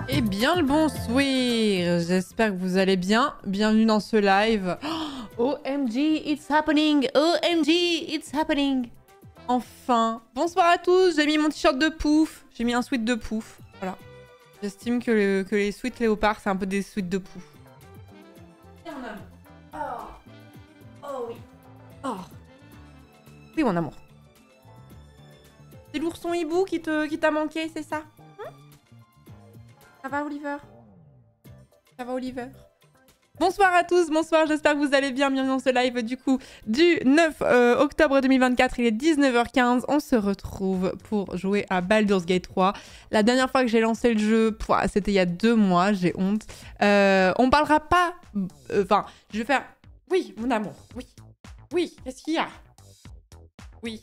Eh bien le bonsoir, j'espère que vous allez bien. Bienvenue dans ce live. Oh, OMG, it's happening. OMG, it's happening. Enfin, bonsoir à tous. J'ai mis mon t-shirt de pouf. J'ai mis un sweat de pouf. Voilà. J'estime que les sweats léopards, c'est un peu des sweats de pouf. Et mon amour. Oh oui. Oh. Oui, mon amour. C'est l'ourson hibou qui t'a manqué, c'est ça? Ça va, Oliver? Ça va, Oliver? Bonsoir à tous, bonsoir, j'espère que vous allez bien. Bienvenue dans ce live du coup du 9 octobre 2024, il est 19h15. On se retrouve pour jouer à Baldur's Gate 3. La dernière fois que j'ai lancé le jeu, c'était il y a 2 mois, j'ai honte. On parlera pas... Enfin, je vais faire... Oui, mon amour, oui. Oui, qu'est-ce qu'il y a? Oui.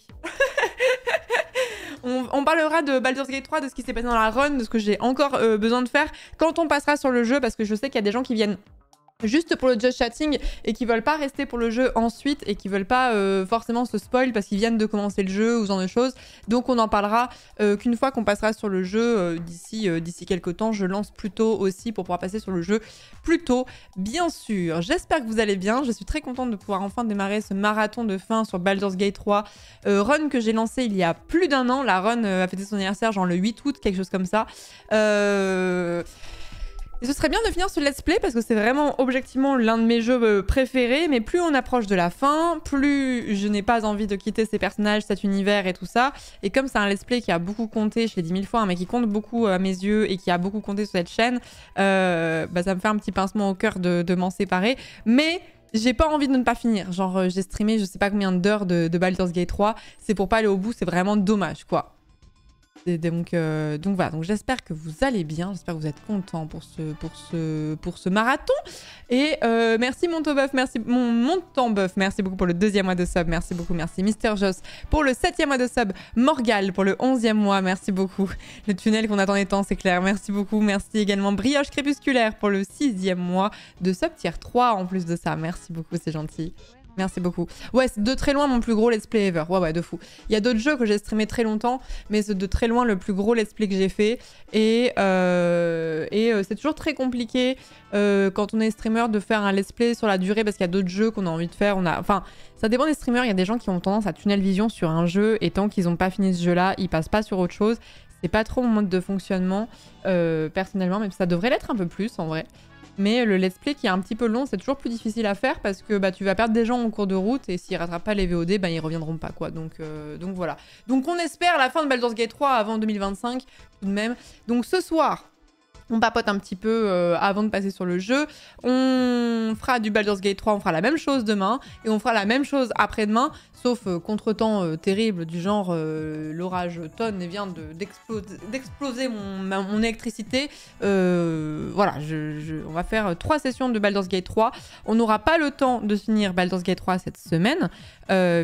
On parlera de Baldur's Gate 3, de ce qui s'est passé dans la run, de ce que j'ai encore besoin de faire quand on passera sur le jeu, parce que je sais qu'il y a des gens qui viennent juste pour le just chatting et qui veulent pas rester pour le jeu ensuite et qui veulent pas forcément se spoil parce qu'ils viennent de commencer le jeu ou ce genre de choses. Donc on en parlera qu'une fois qu'on passera sur le jeu d'ici quelques temps. Je lance plus tôt aussi pour pouvoir passer sur le jeu plus tôt, bien sûr. J'espère que vous allez bien. Je suis très contente de pouvoir enfin démarrer ce marathon de fin sur Baldur's Gate 3. Run que j'ai lancé il y a plus d'1 an. La run a fêté son anniversaire genre le 8 août, quelque chose comme ça. Et ce serait bien de finir ce let's play parce que c'est vraiment objectivement l'un de mes jeux préférés, mais plus on approche de la fin, plus je n'ai pas envie de quitter ces personnages, cet univers et tout ça. Et comme c'est un let's play qui a beaucoup compté, je l'ai dit 1000 fois, mais qui compte beaucoup à mes yeux et qui a beaucoup compté sur cette chaîne, ça me fait un petit pincement au cœur de m'en séparer. Mais j'ai pas envie de ne pas finir. Genre j'ai streamé je sais pas combien d'heures de Baldur's Gate 3, c'est pour pas aller au bout, c'est vraiment dommage quoi. Donc voilà, donc j'espère que vous allez bien, j'espère que vous êtes contents pour ce marathon. Et merci Montoboeuf, merci Montembeuf, merci beaucoup pour le 2e mois de sub, merci beaucoup, merci Mister Joss pour le 7e mois de sub, Morgal pour le 11e mois, merci beaucoup. Le tunnel qu'on attendait tant, c'est clair, merci beaucoup, merci également Brioche Crépusculaire pour le 6e mois de sub tier 3 en plus de ça, merci beaucoup, c'est gentil. Merci beaucoup. Ouais, c'est de très loin mon plus gros let's play ever. Ouais, de fou. Il y a d'autres jeux que j'ai streamé très longtemps, mais c'est de très loin le plus gros let's play que j'ai fait. Et c'est toujours très compliqué quand on est streamer de faire un let's play sur la durée parce qu'il y a d'autres jeux qu'on a envie de faire. Enfin, ça dépend des streamers. Il y a des gens qui ont tendance à tunnel vision sur un jeu et tant qu'ils n'ont pas fini ce jeu-là, ils passent pas sur autre chose. C'est pas trop mon mode de fonctionnement personnellement, même si ça devrait l'être un peu plus en vrai. Mais le let's play qui est un petit peu long, c'est toujours plus difficile à faire parce que tu vas perdre des gens en cours de route et s'ils rattrapent pas les VOD, ils reviendront pas quoi. Donc voilà. Donc on espère la fin de Baldur's Gate 3 avant 2025 tout de même. Donc ce soir, on papote un petit peu avant de passer sur le jeu. On fera du Baldur's Gate 3, on fera la même chose demain et on fera la même chose après-demain, sauf contretemps terrible du genre l'orage tonne et vient d'exploser mon électricité. Voilà, on va faire 3 sessions de Baldur's Gate 3. On n'aura pas le temps de finir Baldur's Gate 3 cette semaine,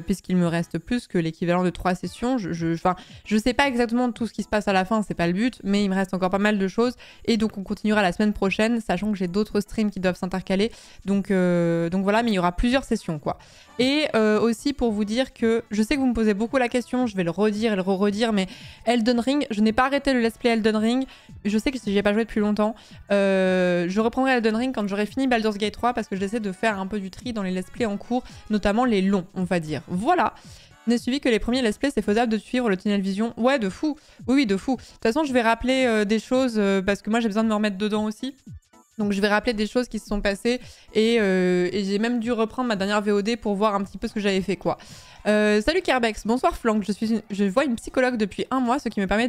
puisqu'il me reste plus que l'équivalent de 3 sessions. Je sais pas exactement tout ce qui se passe à la fin, c'est pas le but, mais il me reste encore pas mal de choses. Et donc on continuera la semaine prochaine, sachant que j'ai d'autres streams qui doivent s'intercaler. Donc voilà, mais il y aura plusieurs sessions quoi. Et aussi pour vous dire que je sais que vous me posez beaucoup la question, je vais le redire et le redire, mais Elden Ring, je n'ai pas arrêté le let's play Elden Ring. Je sais que j'y ai pas joué depuis longtemps. Je reprendrai Elden Ring quand j'aurai fini Baldur's Gate 3 parce que j'essaie de faire un peu du tri dans les let's play en cours, notamment les longs, on va dire. Voilà. N'est suivi que les premiers let's play, c'est faisable de suivre le tunnel vision. Ouais, de fou. Oui, de fou. De toute façon, je vais rappeler des choses parce que moi, j'ai besoin de me remettre dedans aussi. Donc je vais rappeler des choses qui se sont passées et j'ai même dû reprendre ma dernière VOD pour voir un petit peu ce que j'avais fait quoi. Salut Kerbex, bonsoir Flank, je vois une psychologue depuis 1 mois, ce qui me permet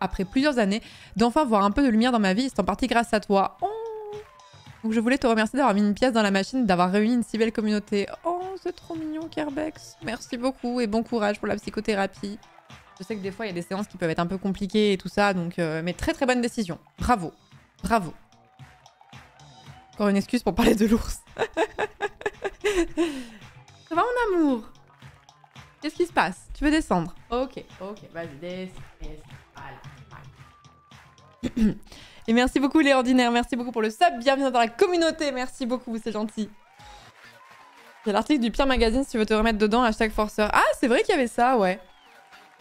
après plusieurs années d'enfin voir un peu de lumière dans ma vie, c'est en partie grâce à toi. Oh. Donc je voulais te remercier d'avoir mis une pièce dans la machine, d'avoir réuni une si belle communauté. Oh c'est trop mignon Kerbex, merci beaucoup et bon courage pour la psychothérapie. Je sais que des fois il y a des séances qui peuvent être un peu compliquées et tout ça, donc mais très très bonne décision, bravo, bravo. Encore une excuse pour parler de l'ours. Ça va mon amour? Qu'est-ce qui se passe? Tu veux descendre? Ok, vas-y, descends. Voilà. Et merci beaucoup les ordinaires, merci beaucoup pour le sub, bienvenue dans la communauté, merci beaucoup, c'est gentil. Il y a l'article du Pire Magazine si tu veux te remettre dedans, #forceur. Ah, c'est vrai qu'il y avait ça, ouais.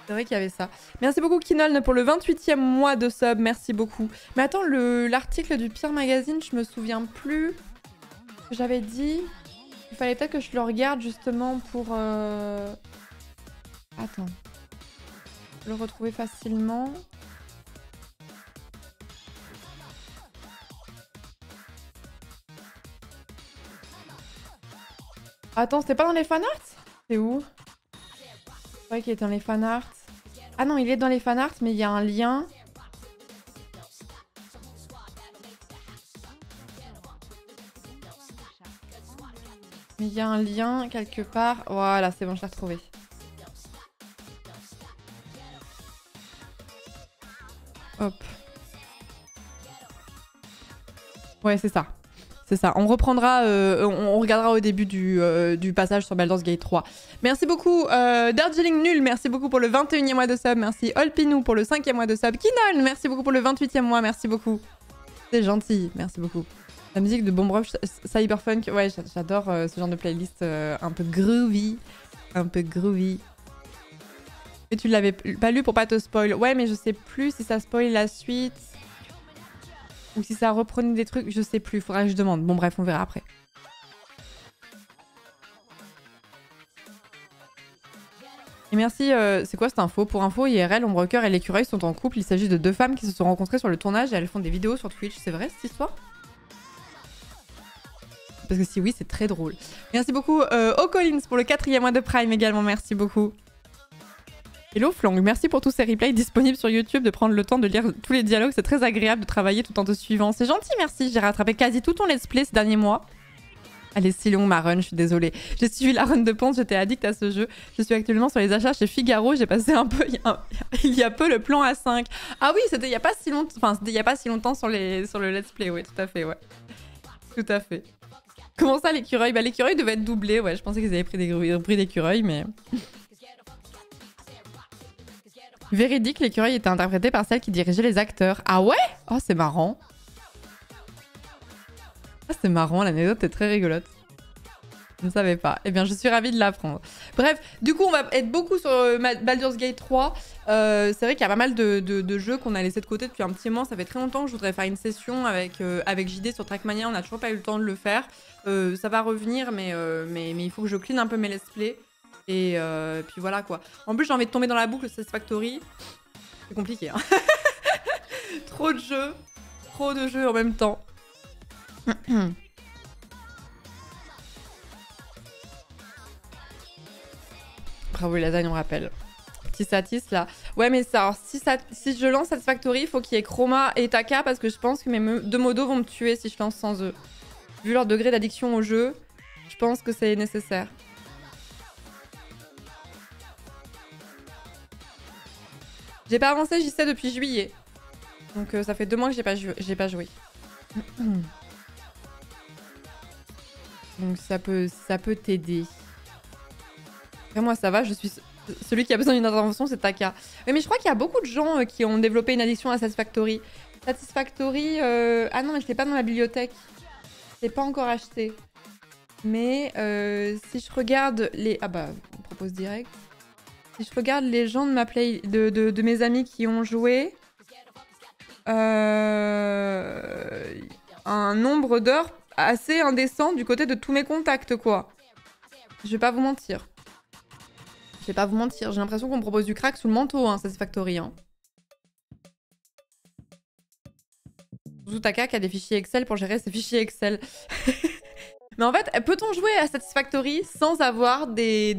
C'est vrai qu'il y avait ça. Merci beaucoup Kinoln pour le 28e mois de sub, merci beaucoup. Mais attends, l'article du pire magazine, je me souviens plus ce que j'avais dit. Il fallait peut-être que je le regarde justement pour... Attends. Le retrouver facilement. Attends, c'était pas dans les fanarts? C'est où? C'est vrai qu'il est dans les fanarts. Ah non, il est dans les fanarts, mais il y a un lien. Mais il y a un lien quelque part. Voilà, c'est bon, je l'ai retrouvé. Hop. Ouais, c'est ça. C'est ça. On reprendra, on regardera au début du passage sur Baldur's Gate 3. Merci beaucoup, Darjeeling Nul, merci beaucoup pour le 21e mois de sub. Merci Olpinou pour le 5e mois de sub. Kinon, merci beaucoup pour le 28e mois, merci beaucoup. C'est gentil, merci beaucoup. La musique de Bomb Rush Cyberpunk, ouais, j'adore ce genre de playlist un peu groovy. Un peu groovy. Et tu l'avais pas lu pour pas te spoil. Ouais, mais je sais plus si ça spoil la suite. Ou si ça reprenait des trucs, je sais plus. Faudra que je demande. Bon, bref, on verra après. Et merci, c'est quoi cette info? Pour info, IRL, Ombrecoeur et l'écureuil sont en couple. Il s'agit de deux femmes qui se sont rencontrées sur le tournage et elles font des vidéos sur Twitch. C'est vrai cette histoire? Parce que si oui, c'est très drôle. Merci beaucoup, O'Collins pour le 4e mois de Prime également. Merci beaucoup. Hello Flang, merci pour tous ces replays disponibles sur YouTube, de prendre le temps de lire tous les dialogues. C'est très agréable de travailler tout en te suivant. C'est gentil, merci. J'ai rattrapé quasi tout ton let's play ces derniers mois. Elle est si longue ma run, je suis désolée. J'ai suivi la run de Ponce, j'étais addict à ce jeu. Je suis actuellement sur les achats chez Figaro. J'ai passé un peu, il y a peu, le plan A5. Ah oui, c'était il y a pas si longtemps, enfin c'était il y a pas si longtemps sur le let's play, ouais, tout à fait, ouais. Tout à fait. Comment ça l'écureuil? Bah l'écureuil devait être doublé, ouais. Je pensais qu'ils avaient pris des bruits d'écureuil, mais... Véridique, l'écureuil était interprété par celle qui dirigeait les acteurs. Ah ouais? Oh, c'est marrant. Ah, c'est marrant, l'anecdote est très rigolote. Je ne savais pas. Eh bien, je suis ravie de l'apprendre. Bref, du coup, on va être beaucoup sur Baldur's Gate 3. C'est vrai qu'il y a pas mal de jeux qu'on a laissés de côté depuis un petit moment. Ça fait très longtemps que je voudrais faire une session avec JD sur Trackmania. On n'a toujours pas eu le temps de le faire. Ça va revenir, mais il faut que je clean un peu mes let's play. Et puis voilà quoi. En plus, j'ai envie de tomber dans la boucle Satisfactory. C'est compliqué. Hein. Trop de jeux. Trop de jeux en même temps. Bravo, les lasagnes, on rappelle. Petit Satis là. Ouais, mais ça, alors, si je lance Satisfactory, il faut qu'il y ait Chroma et Taka parce que je pense que mes deux modos vont me tuer si je lance sans eux. Vu leur degré d'addiction au jeu, je pense que c'est nécessaire. J'ai pas avancé JC depuis juillet. Donc ça fait 2 mois que j'ai pas joué. Donc ça peut t'aider. Après moi ça va, je suis celui qui a besoin d'une intervention, c'est Taka. Oui, mais je crois qu'il y a beaucoup de gens qui ont développé une addiction à Satisfactory. Satisfactory... Ah non, mais je l'ai pas dans la bibliothèque. Je l'ai pas encore acheté. Mais si je regarde les... Ah bah, on propose direct. Si je regarde les gens de ma play... de mes amis qui ont joué... un nombre d'heures assez indécent du côté de tous mes contacts, quoi. Je vais pas vous mentir. Je vais pas vous mentir. J'ai l'impression qu'on me propose du crack sous le manteau, hein, Satisfactory. Hein. Zutaka qui a des fichiers Excel pour gérer ses fichiers Excel. Mais en fait, peut-on jouer à Satisfactory sans avoir des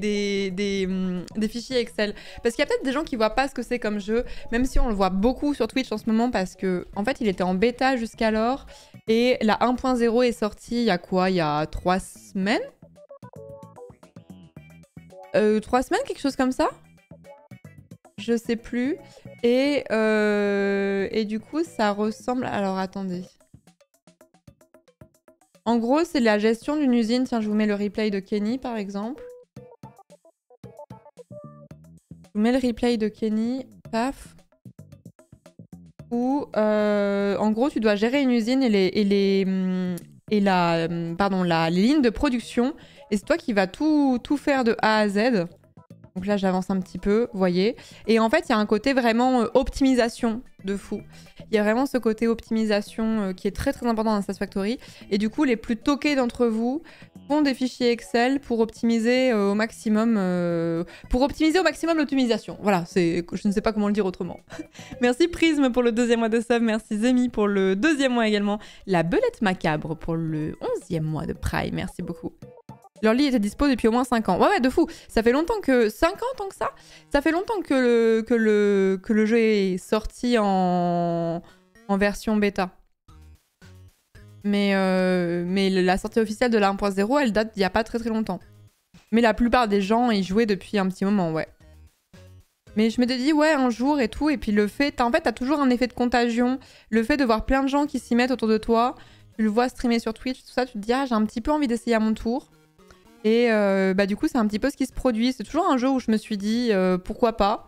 fichiers Excel? Parce qu'il y a peut-être des gens qui voient pas ce que c'est comme jeu, même si on le voit beaucoup sur Twitch en ce moment parce que, en fait, il était en bêta jusqu'alors et la 1.0 est sortie il y a quoi? Il y a 3 semaines? 3 semaines, quelque chose comme ça? Je sais plus. Et du coup, ça ressemble... Alors, attendez. En gros, c'est la gestion d'une usine. Tiens, je vous mets le replay de Kenny, par exemple. Je vous mets le replay de Kenny. Paf. Où, en gros, tu dois gérer une usine et les lignes de production. Et c'est toi qui vas tout faire de A à Z. Donc là, j'avance un petit peu, vous voyez. Et en fait, il y a un côté vraiment optimisation de fou. Il y a vraiment ce côté optimisation qui est très très important dans Satisfactory. Et du coup, les plus toqués d'entre vous font des fichiers Excel pour optimiser au maximum l'optimisation. Voilà, je ne sais pas comment le dire autrement. Merci Prisme pour le 2e mois de sub. Merci Zemi pour le 2e mois également. La Belette Macabre pour le 11e mois de Prime. Merci beaucoup. Leur lit était dispo depuis au moins 5 ans. Ouais, de fou. Ça fait longtemps que... 5 ans, tant que ça. Ça fait longtemps que le jeu est sorti en version bêta. Mais la sortie officielle de la 1.0, elle date d'il n'y a pas très très longtemps. Mais la plupart des gens y jouaient depuis un petit moment, ouais. Mais je m'étais dit, ouais, un jour et tout. Et puis le fait... En fait, t'as toujours un effet de contagion. Le fait de voir plein de gens qui s'y mettent autour de toi. Tu le vois streamer sur Twitch, tout ça. Tu te dis, ah, j'ai un petit peu envie d'essayer à mon tour. Et du coup, c'est un petit peu ce qui se produit. C'est toujours un jeu où je me suis dit, pourquoi pas.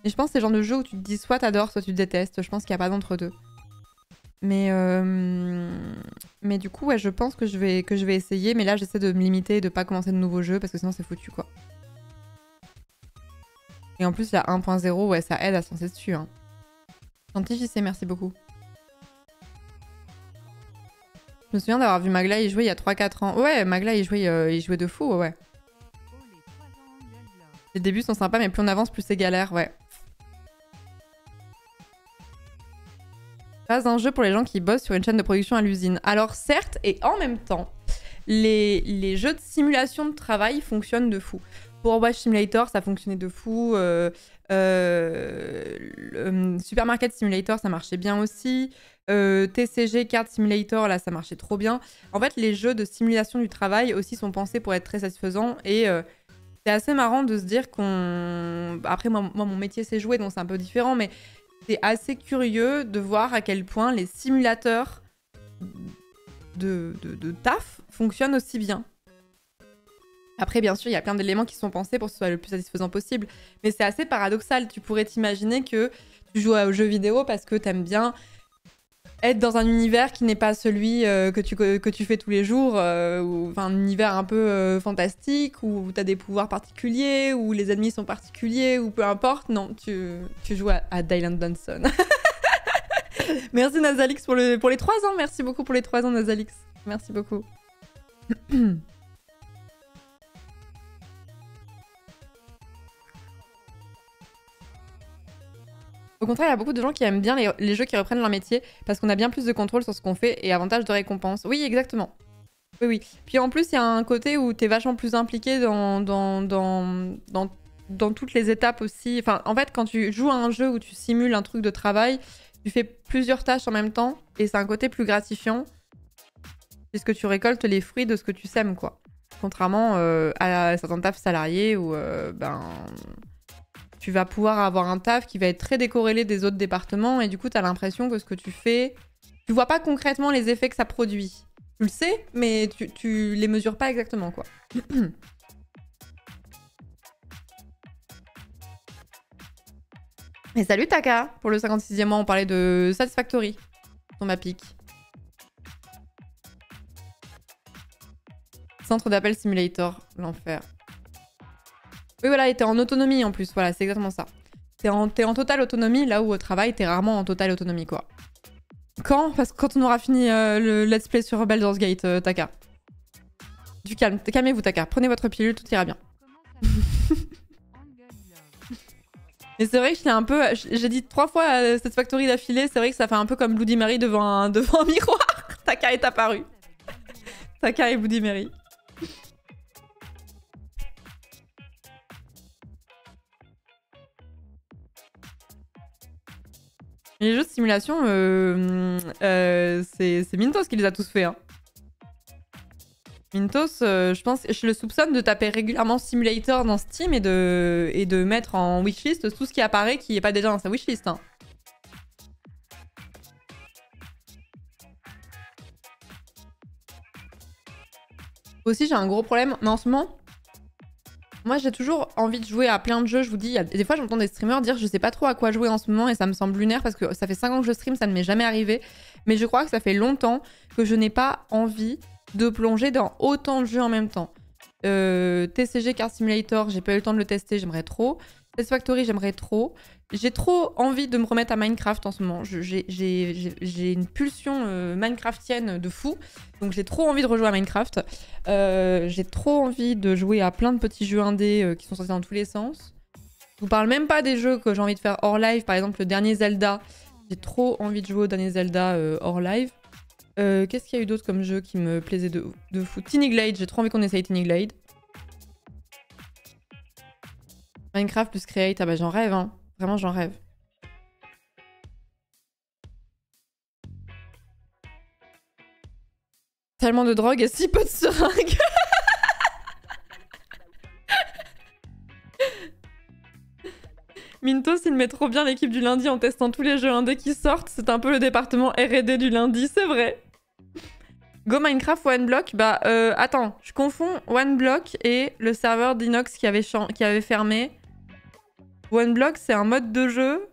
Et je pense que c'est le genre de jeu où tu te dis, soit t'adores, soit tu détestes. Je pense qu'il n'y a pas d'entre-deux. Mais du coup, ouais, je pense que je vais essayer. Mais là, j'essaie de me limiter et de pas commencer de nouveaux jeux parce que sinon, c'est foutu, quoi. Et en plus, la 1.0, ouais, ça aide à se lancer dessus. Hein. Gentil JC, merci beaucoup. Je me souviens d'avoir vu Magla y jouer il y a 3-4 ans. Ouais, Magla y jouait de fou, ouais. Les débuts sont sympas, mais plus on avance, plus c'est galère, ouais. Pas un jeu pour les gens qui bossent sur une chaîne de production à l'usine. Alors certes, et en même temps, les jeux de simulation de travail fonctionnent de fou. Pour Watch Simulator, ça fonctionnait de fou. Supermarket Simulator, ça marchait bien aussi. TCG Card Simulator, là, ça marchait trop bien. En fait, les jeux de simulation du travail aussi sont pensés pour être très satisfaisants. Et c'est assez marrant de se dire qu'on... Après, moi, mon métier, c'est jouer, donc c'est un peu différent. Mais c'est assez curieux de voir à quel point les simulateurs de taf fonctionnent aussi bien. Après, bien sûr, il y a plein d'éléments qui sont pensés pour que ce soit le plus satisfaisant possible. Mais c'est assez paradoxal. Tu pourrais t'imaginer que tu joues aux jeux vidéo parce que t'aimes bien être dans un univers qui n'est pas celui que tu fais tous les jours. Enfin, un univers un peu fantastique, où t'as des pouvoirs particuliers, où les ennemis sont particuliers, ou peu importe. Non, tu joues à Dylan Dunson. Merci Nazalix pour les 3 ans. Merci beaucoup pour les 3 ans, Nazalix. Merci beaucoup. Au contraire, il y a beaucoup de gens qui aiment bien les jeux qui reprennent leur métier parce qu'on a bien plus de contrôle sur ce qu'on fait et avantage de récompense. Oui, exactement. Oui, oui. Puis en plus, il y a un côté où t'es vachement plus impliqué dans toutes les étapes aussi. Enfin, en fait, quand tu joues à un jeu où tu simules un truc de travail, tu fais plusieurs tâches en même temps et c'est un côté plus gratifiant puisque tu récoltes les fruits de ce que tu sèmes, quoi. Contrairement à certains tafs salariés où, tu vas pouvoir avoir un taf qui va être très décorrélé des autres départements et du coup, tu as l'impression que ce que tu fais... Tu vois pas concrètement les effets que ça produit. Tu le sais, mais tu les mesures pas exactement, quoi. Et salut Taka pour le 56e mois, on parlait de Satisfactory. Ton ma pique. Centre d'appel simulator, l'enfer. Oui, voilà, et t'es en autonomie en plus, voilà, c'est exactement ça. T'es en totale autonomie, là où au travail, t'es rarement en totale autonomie, quoi. Quand? Parce que quand on aura fini le let's play sur Baldur's Gate, Taka. Du calme, calmez-vous, Taka. Prenez votre pilule, tout ira bien. Mais c'est vrai que je l'ai un peu... J'ai dit 3 fois cette factory d'affilée, c'est vrai que ça fait un peu comme Bloody Mary devant un miroir. Taka est apparu. Taka et Bloody Mary. Les jeux de simulation, c'est Mintos qui les a tous fait. Hein. Mintos, je pense, je le soupçonne de taper régulièrement Simulator dans Steam et de mettre en wishlist tout ce qui apparaît qui n'est pas déjà dans sa wishlist. Hein. Aussi, j'ai un gros problème, mais en ce moment... Moi, j'ai toujours envie de jouer à plein de jeux. Je vous dis, des fois, j'entends des streamers dire je sais pas trop à quoi jouer en ce moment et ça me semble lunaire parce que ça fait 5 ans que je stream, ça ne m'est jamais arrivé. Mais je crois que ça fait longtemps que je n'ai pas envie de plonger dans autant de jeux en même temps. TCG Car Simulator, j'ai pas eu le temps de le tester, j'aimerais trop. Satisfactory, j'aimerais trop. J'ai trop envie de me remettre à Minecraft en ce moment. J'ai une pulsion minecraftienne de fou. Donc j'ai trop envie de rejouer à Minecraft. J'ai trop envie de jouer à plein de petits jeux indés qui sont sortis dans tous les sens. Je vous parle même pas des jeux que j'ai envie de faire hors live. Par exemple, le dernier Zelda. J'ai trop envie de jouer au dernier Zelda hors live. Qu'est-ce qu'il y a eu d'autre comme jeu qui me plaisait de fou? Tiny Glade, j'ai trop envie qu'on essaye Tiny Glade. Minecraft plus Create, ah bah j'en rêve, hein. Vraiment, j'en rêve. Tellement de drogue et si peu de seringues. Mintos, il met trop bien l'équipe du lundi en testant tous les jeux indés qui sortent. C'est un peu le département R&D du lundi, c'est vrai. Go Minecraft One Block, bah attends, je confonds One Block et le serveur d'Inox qui avait fermé. One Block, c'est un mode de jeu.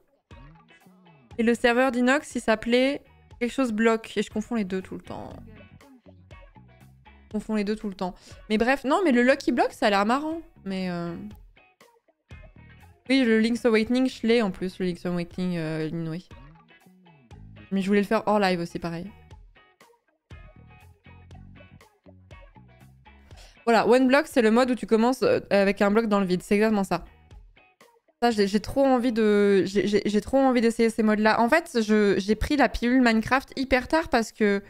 Et le serveur d'Inox, il s'appelait quelque chose Block. Et je confonds les deux tout le temps. Je confonds les deux tout le temps. Mais bref, non, mais le Lucky Block, ça a l'air marrant. Mais oui, le Link's Awakening, je l'ai en plus, le Link's Awakening oui. Mais je voulais le faire hors live aussi, pareil. Voilà, One Block, c'est le mode où tu commences avec un bloc dans le vide. C'est exactement ça. Ça, j'ai trop envie de... J'ai trop envie d'essayer ces modes-là. En fait, j'ai pris la pilule Minecraft hyper tard parce que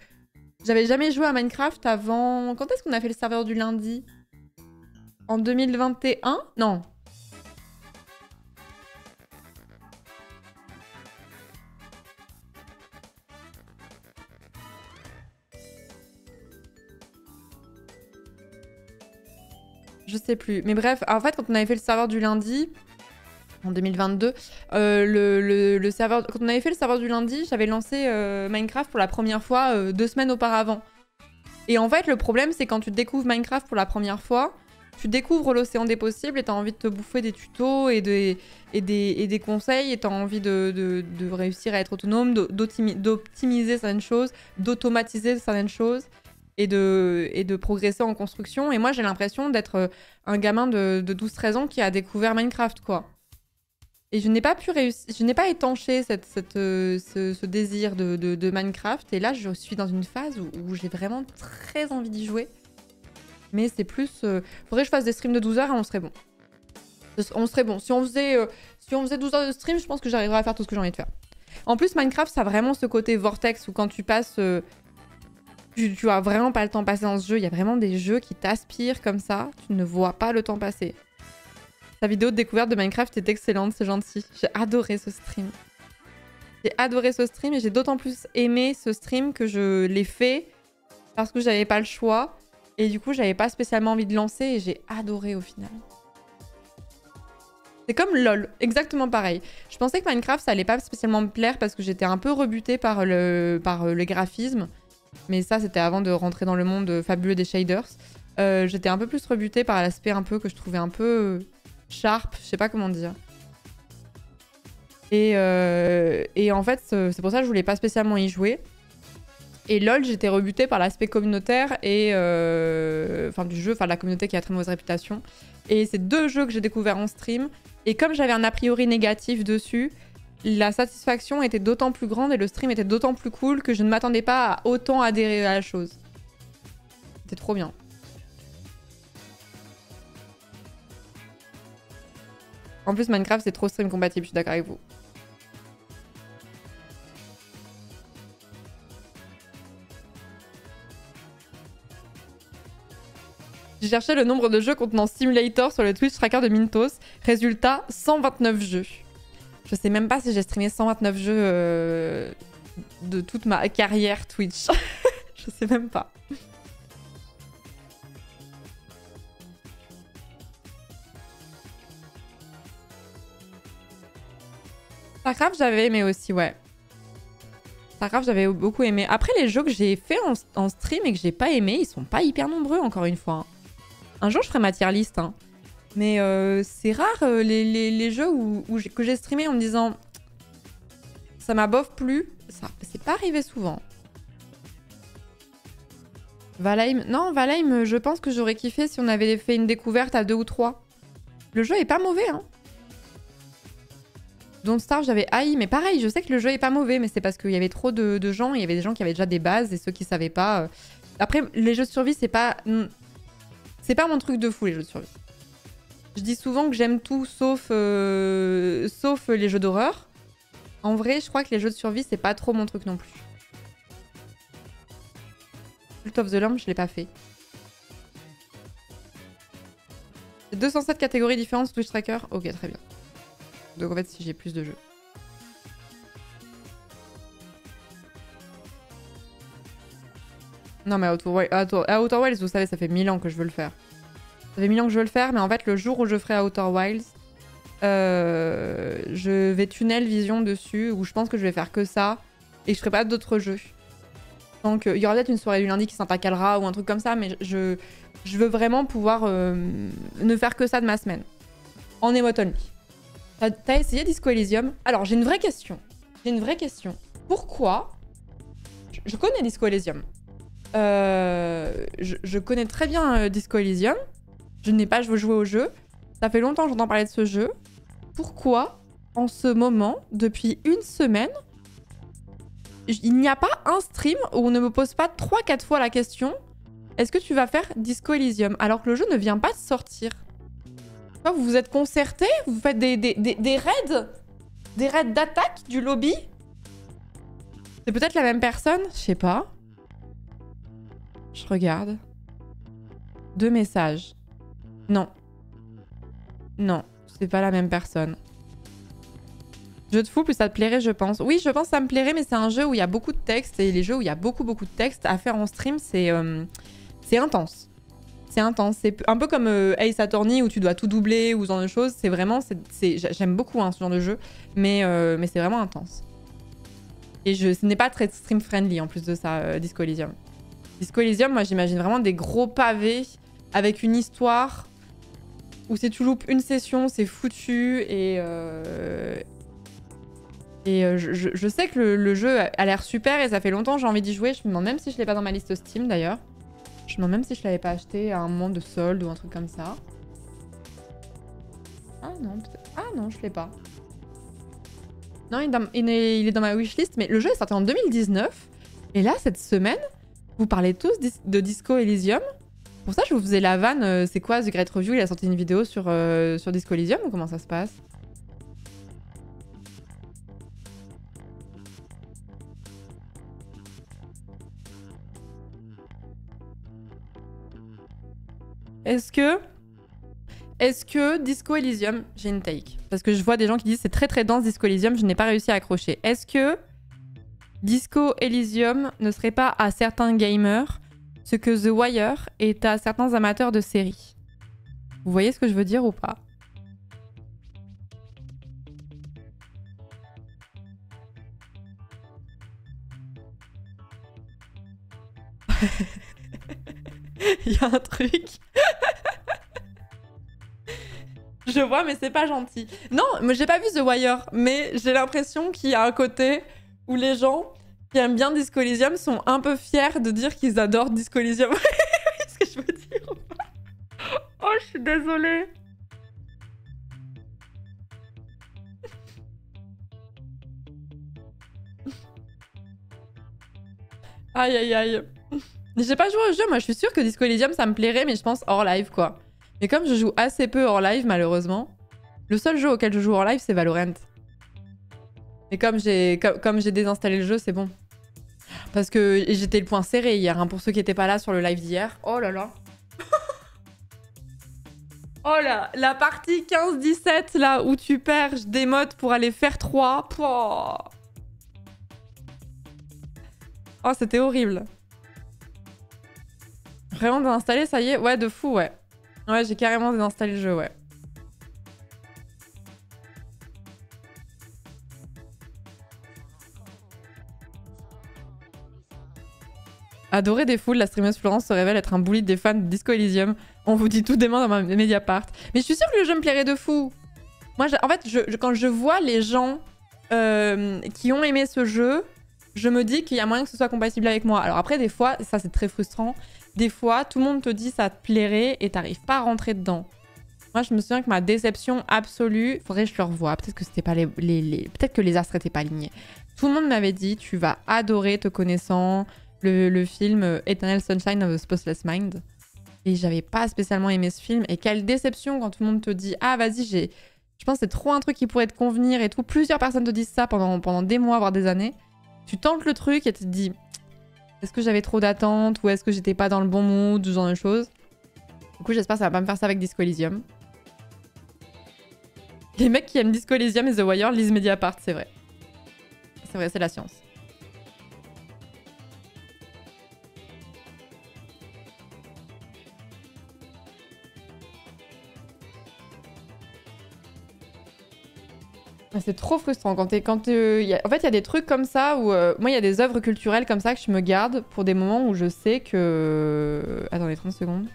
j'avais jamais joué à Minecraft avant... Quand est-ce qu'on a fait le serveur du lundi? En 2021? Non. Je sais plus. Mais bref, en fait, quand on avait fait le serveur du lundi... En 2022, le serveur... Quand on avait fait le serveur du lundi, j'avais lancé Minecraft pour la première fois 2 semaines auparavant. Et en fait, le problème, c'est quand tu découvres Minecraft pour la première fois, tu découvres l'océan des possibles et t'as envie de te bouffer des tutos et des conseils et t'as envie de réussir à être autonome, d'optimiser certaines choses, d'automatiser certaines choses et de progresser en construction. Et moi, j'ai l'impression d'être un gamin de 12-13 ans qui a découvert Minecraft, quoi. Et je n'ai pas pu réussir, je n'ai pas étanché ce désir de Minecraft. Et là, je suis dans une phase où j'ai vraiment très envie d'y jouer. Mais c'est plus... faudrait que je fasse des streams de 12 heures et on serait bon. On serait bon. Si on faisait 12 heures de stream, je pense que j'arriverais à faire tout ce que j'ai envie de faire. En plus, Minecraft, ça a vraiment ce côté vortex où quand tu passes... tu as vraiment pas le temps passé dans ce jeu. Il y a vraiment des jeux qui t'aspirent comme ça. Tu ne vois pas le temps passer. Ta vidéo de découverte de Minecraft est excellente, c'est gentil. J'ai adoré ce stream. J'ai adoré ce stream et j'ai d'autant plus aimé ce stream que je l'ai fait parce que j'avais pas le choix. Et du coup, j'avais pas spécialement envie de lancer et j'ai adoré au final. C'est comme LOL, exactement pareil. Je pensais que Minecraft, ça allait pas spécialement me plaire parce que j'étais un peu rebutée par le graphisme. Mais ça, c'était avant de rentrer dans le monde fabuleux des shaders. J'étais un peu plus rebutée par l'aspect un peu que je trouvais un peu... sharp, je sais pas comment dire. Et en fait, c'est pour ça que je voulais pas spécialement y jouer. Et LOL, j'étais rebutée par l'aspect communautaire et... Enfin, du jeu, enfin, la communauté qui a très mauvaise réputation. Et c'est 2 jeux que j'ai découverts en stream. Et comme j'avais un a priori négatif dessus, la satisfaction était d'autant plus grande et le stream était d'autant plus cool que je ne m'attendais pas à autant adhérer à la chose. C'était trop bien. En plus, Minecraft, c'est trop stream compatible, je suis d'accord avec vous. J'ai cherché le nombre de jeux contenant Simulator sur le Twitch Tracker de Mintos. Résultat, 129 jeux. Je sais même pas si j'ai streamé 129 jeux de toute ma carrière Twitch. Je sais même pas. Starcraft, j'avais aimé aussi, ouais. Starcraft, j'avais beaucoup aimé. Après, les jeux que j'ai fait en stream et que j'ai pas aimé, ils sont pas hyper nombreux, encore une fois. Un jour, je ferai ma tier list. Hein. Mais c'est rare, les jeux que j'ai streamé en me disant... Ça m'a bof plus. Ça, c'est pas arrivé souvent. Valheim, non, Valheim, je pense que j'aurais kiffé si on avait fait une découverte à 2 ou 3. Le jeu est pas mauvais, hein. Don't Starve, j'avais haï, mais pareil, je sais que le jeu est pas mauvais, mais c'est parce qu'il y avait trop de gens, il y avait des gens qui avaient déjà des bases et ceux qui savaient pas. Après, les jeux de survie, c'est pas mon truc de fou, les jeux de survie. Je dis souvent que j'aime tout sauf les jeux d'horreur. En vrai, je crois que les jeux de survie, c'est pas trop mon truc non plus. Cult of the Lamb, je l'ai pas fait. 207 catégories différentes Twitch Tracker. Ok, très bien. Donc en fait, si j'ai plus de jeux. Non mais Outer Wilds, vous savez, ça fait 1000 ans que je veux le faire. Ça fait 1000 ans que je veux le faire, mais en fait, le jour où je ferai Outer Wilds, je vais tunnel vision dessus, où je pense que je vais faire que ça, et je ferai pas d'autres jeux. Donc il y aura peut-être une soirée du lundi qui s'intercalera ou un truc comme ça, mais je veux vraiment pouvoir ne faire que ça de ma semaine. En emote only. T'as essayé Disco Elysium? Alors j'ai une vraie question. Pourquoi? Je connais Disco Elysium. Je connais très bien Disco Elysium. Je n'ai pas joué au jeu. Ça fait longtemps que j'entends parler de ce jeu. Pourquoi, en ce moment, depuis une semaine, il n'y a pas un stream où on ne me pose pas 3-4 fois la question « Est-ce que tu vas faire Disco Elysium ?» alors que le jeu ne vient pas de sortir. Vous vous êtes concertés? Vous faites des raids? Des raids d'attaque du lobby? C'est peut-être la même personne? Je sais pas. Je regarde. 2 messages. Non. Non, c'est pas la même personne. Jeu de fou, plus ça te plairait, je pense. Oui, je pense que ça me plairait, mais c'est un jeu où il y a beaucoup de texte. Et les jeux où il y a beaucoup de texte à faire en stream, c'est intense. C'est intense. C'est un peu comme Ace Attorney où tu dois tout doubler ou ce genre de choses. C'est vraiment... J'aime beaucoup ce genre de jeu, mais c'est vraiment intense. Et ce n'est pas très stream friendly en plus de ça, Disco Elysium. Disco Elysium, moi j'imagine vraiment des gros pavés avec une histoire où si tu loupes une session, c'est foutu. Et je sais que le jeu a l'air super et ça fait longtemps que j'ai envie d'y jouer. Je me demande même si je l'ai pas dans ma liste Steam d'ailleurs. Je me demande même si je l'avais pas acheté à un moment de solde ou un truc comme ça. Ah non, peut-être. Ah non, je l'ai pas. Non, il est dans ma wishlist, mais le jeu est sorti en 2019. Et là, cette semaine, vous parlez tous de Disco Elysium. Pour ça, je vous faisais la vanne. C'est quoi The Great Review? Il a sorti une vidéo sur Disco Elysium ou comment ça se passe? Est-ce que Disco Elysium, j'ai une take. Parce que je vois des gens qui disent c'est très très dense Disco Elysium, je n'ai pas réussi à accrocher. Est-ce que Disco Elysium ne serait pas à certains gamers ce que The Wire est à certains amateurs de séries? Vous voyez ce que je veux dire ou pas? Il y a un truc. Je vois, mais c'est pas gentil. Non, moi j'ai pas vu The Wire, mais j'ai l'impression qu'il y a un côté où les gens qui aiment bien Disco Elysium sont un peu fiers de dire qu'ils adorent Disco Elysium. Vous voyez ce que je veux dire ou pas? Oh, je suis désolée. Aïe, aïe, aïe. J'ai pas joué au jeu, moi je suis sûre que Disco Elysium ça me plairait, mais je pense hors live quoi. Mais comme je joue assez peu hors live, malheureusement, le seul jeu auquel je joue hors live, c'est Valorant. Et comme j'ai désinstallé le jeu, c'est bon. Parce que j'étais le point serré hier, hein, pour ceux qui n'étaient pas là sur le live d'hier. Oh là là. Oh là, la partie 15-17 là, où tu perds des modes pour aller faire 3. Oh, c'était horrible. Vraiment désinstaller, ça y est? Ouais, de fou, ouais. Ouais, j'ai carrément désinstallé le jeu, ouais. Adoré des foules, la streameuse Florence se révèle être un bully des fans de Disco Elysium. On vous dit tout dément dans ma Mediapart. Mais je suis sûre que le jeu me plairait de fou. Moi, en fait, quand je vois les gens qui ont aimé ce jeu, je me dis qu'il y a moyen que ce soit compatible avec moi. Alors après, des fois, ça c'est très frustrant, des fois, tout le monde te dit ça te plairait et t'arrives pas à rentrer dedans. Moi, je me souviens que ma déception absolue, faudrait que je le revoie, peut-être que c'était pas peut-être que les astres étaient pas alignés. Tout le monde m'avait dit, tu vas adorer te connaissant le film Eternal Sunshine of the Spotless Mind. Et j'avais pas spécialement aimé ce film. Et quelle déception quand tout le monde te dit, ah vas-y, je pense que c'est trop un truc qui pourrait te convenir et tout. Plusieurs personnes te disent ça pendant des mois, voire des années. Tu tentes le truc et tu te dis, est-ce que j'avais trop d'attentes ou est-ce que j'étais pas dans le bon mood, ce genre de choses. Du coup, j'espère que ça va pas me faire ça avec Disco Elysium. Les mecs qui aiment Disco Elysium et The Wire lisent Mediapart, c'est vrai. C'est vrai, c'est la science. C'est trop frustrant en fait, il y a des trucs comme ça où moi il y a des œuvres culturelles comme ça que je me garde pour des moments où je sais que attendez 30 secondes.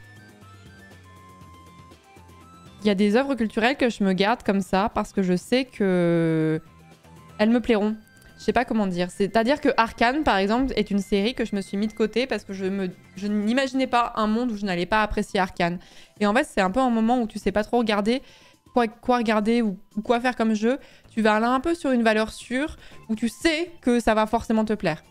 Il y a des œuvres culturelles que je me garde comme ça parce que je sais que elles me plairont. Je sais pas comment dire. C'est-à-dire que Arcane par exemple est une série que je me suis mis de côté parce que je n'imaginais pas un monde où je n'allais pas apprécier Arcane. Et en fait c'est un peu un moment où tu sais pas trop regarder quoi regarder ou quoi faire comme jeu, tu vas aller un peu sur une valeur sûre où tu sais que ça va forcément te plaire.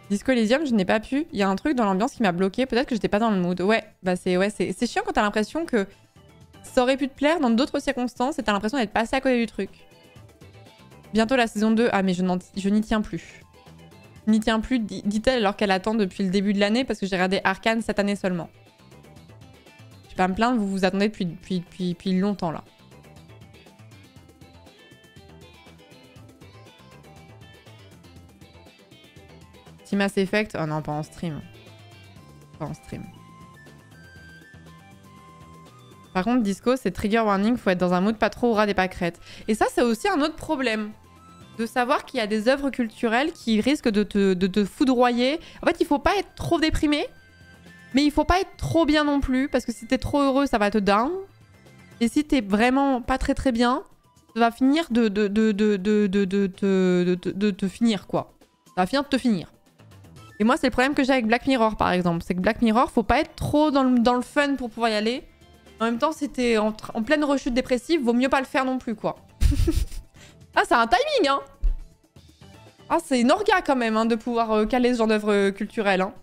Disco Elysium, je n'ai pas pu. Il y a un truc dans l'ambiance qui m'a bloqué. Peut-être que j'étais pas dans le mood. Ouais, bah c'est chiant quand t'as l'impression que ça aurait pu te plaire dans d'autres circonstances et t'as l'impression d'être passé à côté du truc. Bientôt la saison 2. Ah mais je n'y tiens plus. Je n'y tiens plus, dit-elle alors qu'elle attend depuis le début de l'année parce que j'ai regardé Arcane cette année seulement. Pas me plaindre, vous vous attendez depuis longtemps là. Team Mass Effect, oh non, pas en stream. Pas en stream. Par contre, Disco, c'est trigger warning, faut être dans un mood pas trop au ras des pâquerettes. Et ça, c'est aussi un autre problème. De savoir qu'il y a des œuvres culturelles qui risquent de te foudroyer. En fait, il faut pas être trop déprimé. Mais il faut pas être trop bien non plus, parce que si t'es trop heureux, ça va te down. Et si t'es vraiment pas très bien, ça va finir de te finir, quoi. Ça va finir de te finir. Et moi, c'est le problème que j'ai avec Black Mirror, par exemple. C'est que Black Mirror, faut pas être trop dans le fun pour pouvoir y aller. En même temps, si t'es en pleine rechute dépressive, vaut mieux pas le faire non plus, quoi. Ah, c'est un timing, hein. Ah, c'est une orga, quand même, hein, de pouvoir caler ce genre d'œuvre culturelle, hein.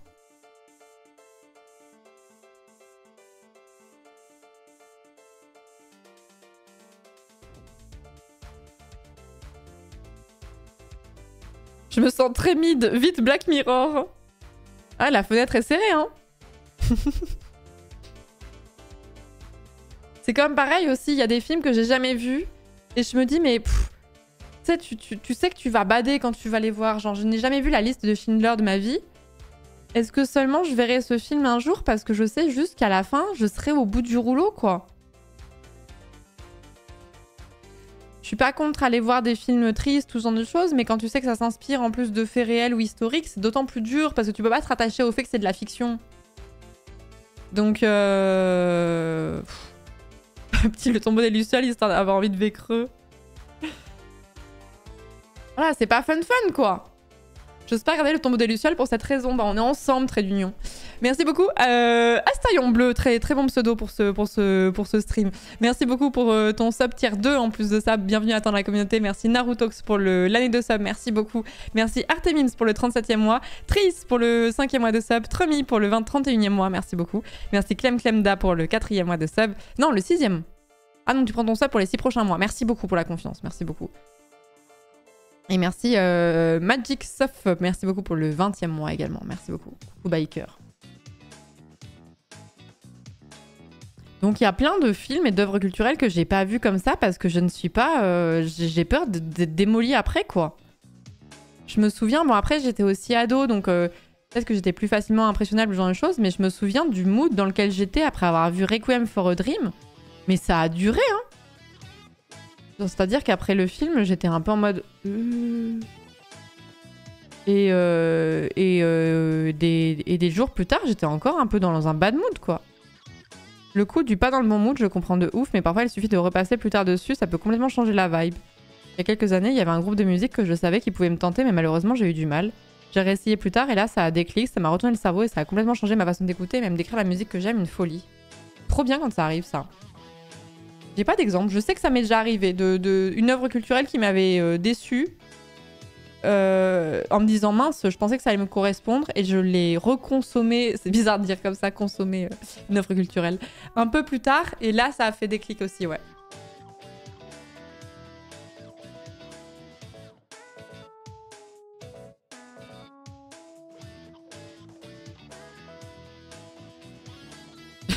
Je me sens très mid. Vite, Black Mirror. Ah, la fenêtre est serrée, hein. C'est comme pareil aussi, il y a des films que j'ai jamais vus. Et je me dis, mais... tu sais que tu vas bader quand tu vas les voir. Genre, je n'ai jamais vu la liste de Schindler de ma vie. Est-ce que seulement je verrai ce film un jour parce que je sais juste qu'à la fin, je serai au bout du rouleau, quoi. Je suis pas contre aller voir des films tristes, tout ce genre de choses, mais quand tu sais que ça s'inspire en plus de faits réels ou historiques, c'est d'autant plus dur parce que tu peux pas te rattacher au fait que c'est de la fiction. Donc, Petit le tombeau des Lucioles, histoire d'avoir envie de vécreux. Voilà, c'est pas fun, quoi. J'ose pas regarder le tombeau des Lucioles pour cette raison. Bah, on est ensemble, trait d'union. Merci beaucoup. Astaillon bleu, très bon pseudo pour ce stream. Merci beaucoup pour ton sub tier 2 en plus de ça. Bienvenue à toi dans la communauté. Merci Narutox pour l'année de sub. Merci beaucoup. Merci Artemims pour le 37e mois. Tris pour le 5e mois de sub. Tremi pour le 31e mois. Merci beaucoup. Merci Clemda pour le 4e mois de sub. Non, le 6e. Ah non, tu prends ton sub pour les 6 prochains mois. Merci beaucoup pour la confiance. Merci beaucoup. Et merci Magic Soft, merci beaucoup pour le 20e mois également. Merci beaucoup. Coucou Biker. Donc il y a plein de films et d'œuvres culturelles que j'ai pas vues comme ça parce que je ne suis pas... j'ai peur d'être démolie après, quoi. Je me souviens, bon après j'étais aussi ado, donc peut-être que j'étais plus facilement impressionnable, ce genre de choses, mais je me souviens du mood dans lequel j'étais après avoir vu Requiem for a Dream. Mais ça a duré, hein. C'est-à-dire qu'après le film, j'étais un peu en mode... Et des jours plus tard, j'étais encore un peu dans un bad mood, quoi. Le coup du pas dans le bon mood, je comprends de ouf, mais parfois il suffit de repasser plus tard dessus, ça peut complètement changer la vibe. Il y a quelques années, il y avait un groupe de musique que je savais qui pouvait me tenter, mais malheureusement, j'ai eu du mal. J'ai réessayé plus tard et là, ça a déclic, ça m'a retourné le cerveau et ça a complètement changé ma façon d'écouter et même d'écrire la musique que j'aime, une folie. Trop bien quand ça arrive, ça. J'ai pas d'exemple. Je sais que ça m'est déjà arrivé une œuvre culturelle qui m'avait déçue en me disant mince, je pensais que ça allait me correspondre et je l'ai reconsommée. C'est bizarre de dire comme ça, consommer une œuvre culturelle. Un peu plus tard et là, ça a fait déclic aussi, ouais.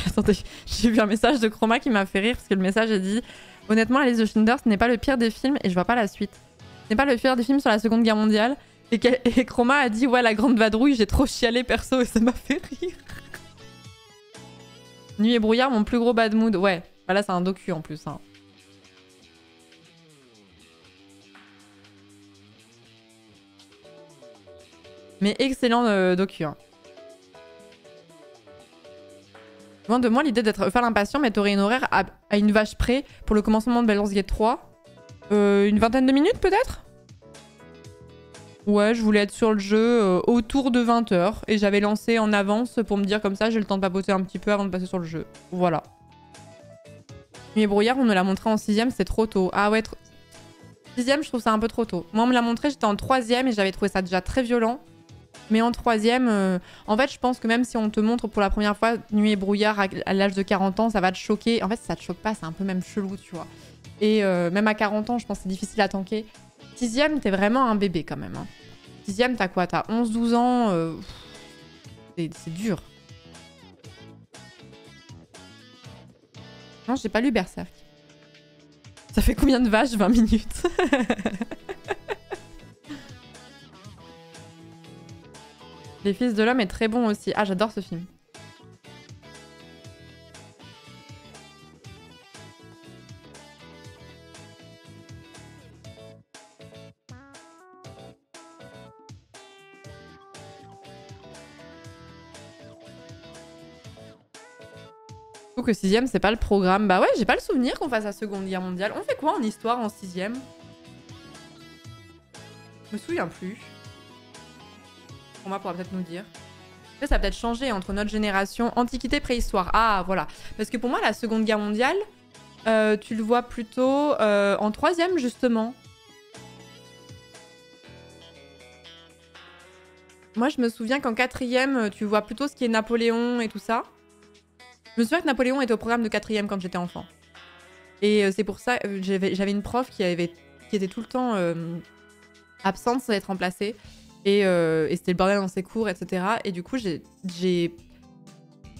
Attendez, j'ai vu un message de Chroma qui m'a fait rire parce que le message a dit honnêtement, Alice de Schindler, ce n'est pas le pire des films et je vois pas la suite. Ce n'est pas le pire des films sur la Seconde Guerre mondiale. Et Chroma a dit ouais, la grande vadrouille, j'ai trop chialé perso et ça m'a fait rire. Nuit et brouillard, mon plus gros bad mood. Ouais, bah là c'est un docu en plus. Hein. Mais excellent docu. Hein. Loin de moi l'idée d'être faire l'impatient, mais t'aurais une horaire à une vache près pour le commencement de Baldur's Gate 3. Une vingtaine de minutes peut-être. Ouais, je voulais être sur le jeu autour de 20h et j'avais lancé en avance pour me dire comme ça j'ai le temps de papoter un petit peu avant de passer sur le jeu. Voilà. Nuit et brouillard, on me l'a montré en 6ème, c'est trop tôt. Ah ouais, 6ème, je trouve ça un peu trop tôt. Moi, on me l'a montré, j'étais en 3ème et j'avais trouvé ça déjà très violent. Mais en 3ème, en fait, je pense que même si on te montre pour la première fois Nuit et brouillard à l'âge de 40 ans, ça va te choquer. En fait, ça te choque pas, c'est un peu même chelou, tu vois. Et même à 40 ans, je pense que c'est difficile à tanker. 6ème, t'es vraiment un bébé quand même. Hein. 6ème, t'as quoi? T'as 11-12 ans. C'est dur. Non, j'ai pas lu Berserk. Ça fait combien de vaches? 20 minutes. Les Fils de l'Homme est très bon aussi. Ah, j'adore ce film. Je trouve que 6ème, c'est pas le programme. Bah ouais, j'ai pas le souvenir qu'on fasse la Seconde Guerre mondiale. On fait quoi en histoire en 6ème? Je me souviens plus. Moi pourra peut-être nous dire. Après, ça a peut-être changé entre notre génération. Antiquité, préhistoire. Ah, voilà. Parce que pour moi, la Seconde Guerre mondiale, tu le vois plutôt en 3ème, justement. Moi, je me souviens qu'en 4ème, tu vois plutôt ce qui est Napoléon et tout ça. Je me souviens que Napoléon était au programme de 4ème quand j'étais enfant. Et c'est pour ça, j'avais une prof qui était tout le temps absente sans être remplacée. Et c'était le bordel dans ses cours, etc. Et du coup, j'ai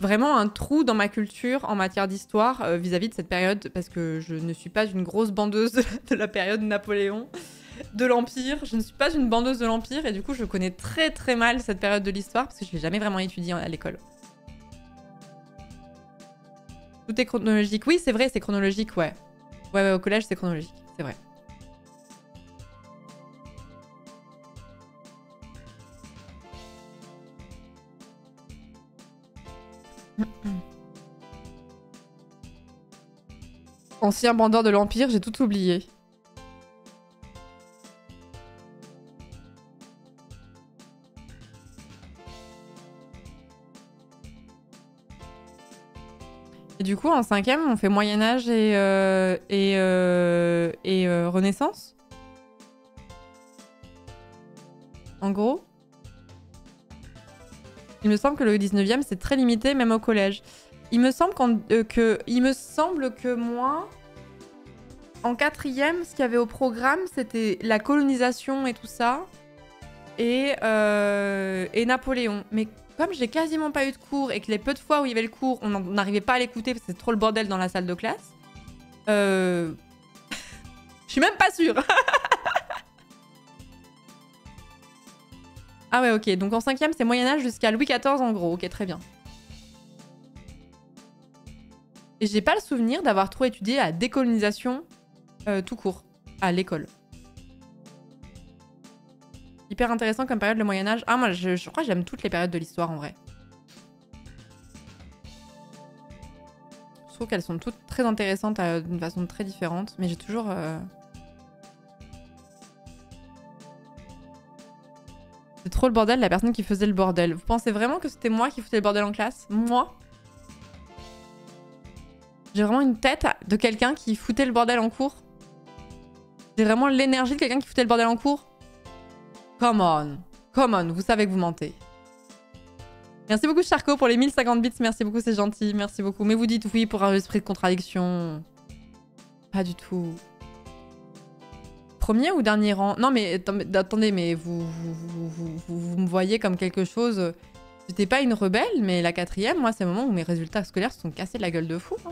vraiment un trou dans ma culture en matière d'histoire vis-à-vis de cette période, parce que je ne suis pas une grosse bandeuse de la période Napoléon, de l'Empire. Je ne suis pas une bandeuse de l'Empire, et du coup, je connais très très mal cette période de l'histoire, parce que je ne l'ai jamais vraiment étudiée à l'école. Tout est chronologique. Oui, c'est vrai, c'est chronologique, ouais. Ouais, au collège, c'est chronologique, c'est vrai. Ancien bandeur de l'Empire, j'ai tout oublié. Et du coup, en 5ème, on fait Moyen-Âge et Renaissance. En gros. Il me semble que le 19e, c'est très limité, même au collège. Il me semble que moi, en 4ème, ce qu'il y avait au programme, c'était la colonisation et tout ça. Et Napoléon. Mais comme j'ai quasiment pas eu de cours et que les peu de fois où il y avait le cours, on n'arrivait pas à l'écouter parce que c'était trop le bordel dans la salle de classe, je suis même pas sûre. Ah ouais, ok. Donc en 5ème, c'est Moyen-Âge jusqu'à Louis XIV en gros. Ok, très bien. Et j'ai pas le souvenir d'avoir trop étudié la décolonisation tout court à l'école. Hyper intéressant comme période le Moyen-Âge. Ah, moi, je crois que j'aime toutes les périodes de l'histoire en vrai. Je trouve qu'elles sont toutes très intéressantes d'une façon très différente. Mais j'ai toujours... C'est trop le bordel, la personne qui faisait le bordel. Vous pensez vraiment que c'était moi qui foutais le bordel en classe? Moi? J'ai vraiment une tête de quelqu'un qui foutait le bordel en cours. J'ai vraiment l'énergie de quelqu'un qui foutait le bordel en cours. Come on. Come on, vous savez que vous mentez. Merci beaucoup Charco pour les 1050 bits, merci beaucoup, c'est gentil, merci beaucoup. Mais vous dites oui pour un esprit de contradiction. Pas du tout. Premier ou dernier rang? Non mais attendez, mais vous me voyez comme quelque chose... J'étais pas une rebelle, mais la 4e, moi c'est le moment où mes résultats scolaires se sont cassés de la gueule de fou. Hein.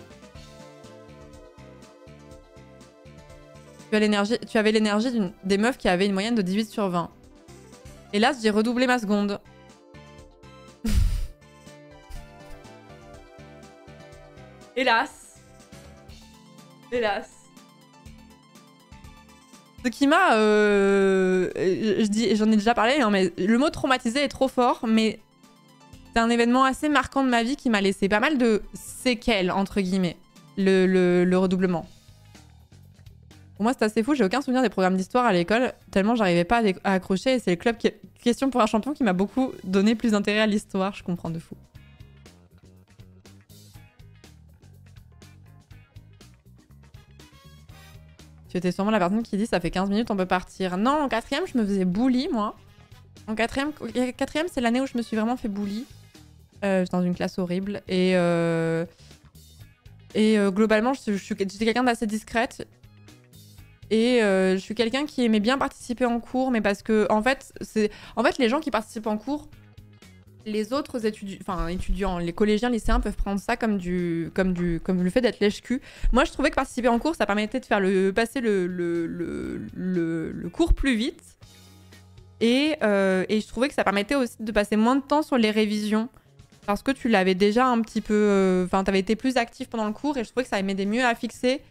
Tu avais l'énergie des meufs qui avaient une moyenne de 18 sur 20. Hélas, j'ai redoublé ma seconde. Hélas. Hélas. Ce qui m'a... j'en ai déjà parlé, hein, mais le mot traumatisé est trop fort, mais c'est un événement assez marquant de ma vie qui m'a laissé pas mal de séquelles, entre guillemets, le redoublement. Pour moi, c'est assez fou, j'ai aucun souvenir des programmes d'histoire à l'école, tellement j'arrivais pas à accrocher, et c'est le club Question pour un champion qui m'a beaucoup donné plus d'intérêt à l'histoire, je comprends de fou. Tu étais sûrement la personne qui dit ça fait 15 minutes, on peut partir. Non, en 4e, je me faisais bully, moi. En 4e, c'est l'année où je me suis vraiment fait bully. J'étais dans une classe horrible. Et globalement, j'étais quelqu'un d'assez discrète. Et je suis quelqu'un qui aimait bien participer en cours, mais parce que, en fait, les gens qui participent en cours, les autres étudiants, les collégiens, lycéens peuvent prendre ça comme le fait d'être lèche-cul. Moi, je trouvais que participer en cours, ça permettait de faire passer le cours plus vite. Et je trouvais que ça permettait aussi de passer moins de temps sur les révisions. Parce que tu l'avais déjà un petit peu... t'avais été plus actif pendant le cours et je trouvais que ça m'aidait mieux à fixer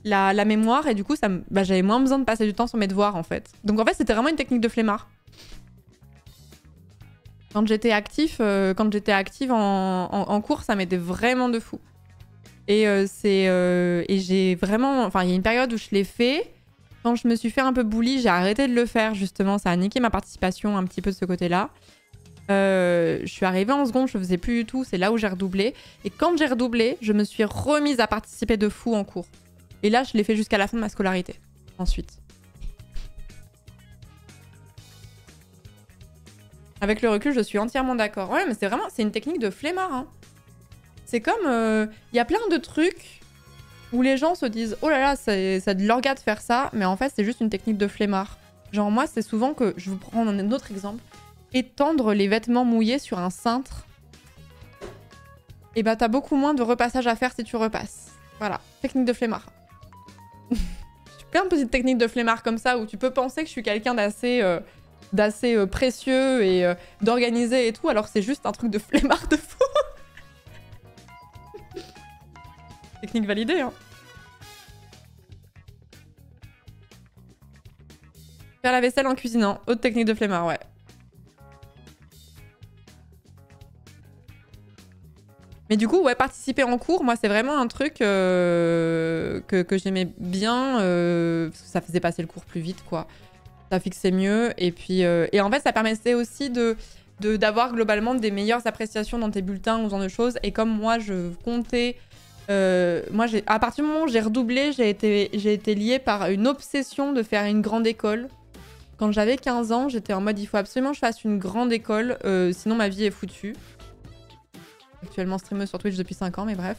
la mémoire. Et du coup, j'avais moins besoin de passer du temps sur mes devoirs, en fait. Donc en fait, c'était vraiment une technique de flemmard. Quand j'étais active en cours, ça m'aidait vraiment de fou. Et j'ai vraiment... Enfin, il y a une période où je l'ai fait. Quand je me suis fait un peu bully, j'ai arrêté de le faire, justement. Ça a niqué ma participation un petit peu de ce côté-là. Je suis arrivée en seconde, je faisais plus du tout. C'est là où j'ai redoublé. Et quand j'ai redoublé, je me suis remise à participer de fou en cours. Et là, je l'ai fait jusqu'à la fin de ma scolarité. Ensuite. Avec le recul, je suis entièrement d'accord. Ouais, mais c'est une technique de flemmard. Hein. C'est comme... y a plein de trucs où les gens se disent « Oh là là, c'est de l'orga de faire ça », mais en fait, c'est juste une technique de flemmard. Genre, moi, c'est souvent que... Je vais vous prendre un autre exemple. Étendre les vêtements mouillés sur un cintre. Et bah, t'as beaucoup moins de repassage à faire si tu repasses. Voilà, technique de flemmard. J'ai plein de petites techniques de flemmard comme ça où tu peux penser que je suis quelqu'un d'assez précieux et d'organisé et tout, alors c'est juste un truc de flemmard de fou. Technique validée, hein. Faire la vaisselle en cuisinant, autre technique de flemmard, ouais. Mais du coup, ouais, participer en cours, moi, c'est vraiment un truc que j'aimais bien, parce que ça faisait passer le cours plus vite, quoi. Ça fixait mieux. Et puis, et en fait, ça permettait aussi d'avoir globalement des meilleures appréciations dans tes bulletins ou ce genre de choses. Et comme moi, je comptais... moi, à partir du moment où j'ai redoublé, j'ai été liée par une obsession de faire une grande école. Quand j'avais 15 ans, j'étais en mode, il faut absolument que je fasse une grande école, sinon ma vie est foutue. Actuellement streameuse sur Twitch depuis 5 ans, mais bref.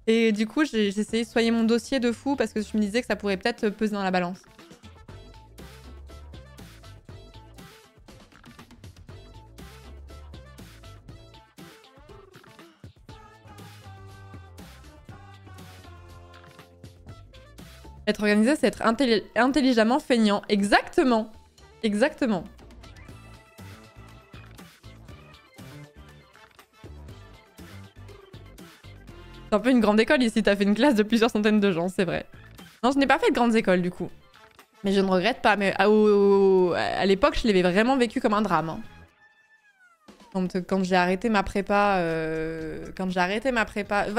Et du coup, j'ai essayé de soigner mon dossier de fou parce que je me disais que ça pourrait peut-être peser dans la balance. Être organisé, c'est être intelligemment feignant. Exactement. Exactement. C'est un peu une grande école ici, t'as fait une classe de plusieurs centaines de gens, c'est vrai. Non, je n'ai pas fait de grandes écoles du coup. Mais je ne regrette pas, mais à l'époque, je l'avais vraiment vécu comme un drame. Hein. Quand j'ai arrêté ma prépa...